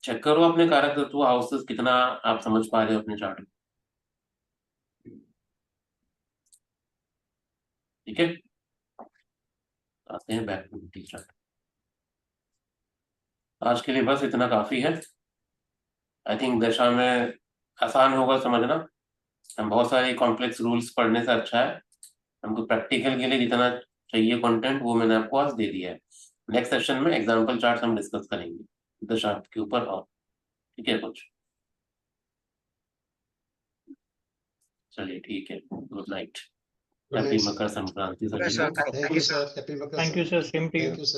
चेक करो अपने कारक तत्व हाउसेस कितना आप समझ पा रहे हो अपने चार्ट में, ठीक है। आते हैं बैक टू टीचर। आज के लिए बस इतना काफी है। आई थिंक दशा में आसान होगा समझना। हम बहुत सारे कॉम्प्लेक्स रूल्स पढ़ने से अच्छा है हमको प्रैक्टिकल के लिए जितना चाहिए कंटेंट, वो मैंने आपको आज दे दिया है। नेक्स्ट सेशन में एग्जाम्पल चार्ट हम डिस्कस करेंगे दशा के ऊपर, और ठीक है कुछ। चलिए ठीक है, good night, good happy night sir. Makar Sankranti सभी सर को। Thank you sir, happy Makar thank you sir, same to you. Thank you sir.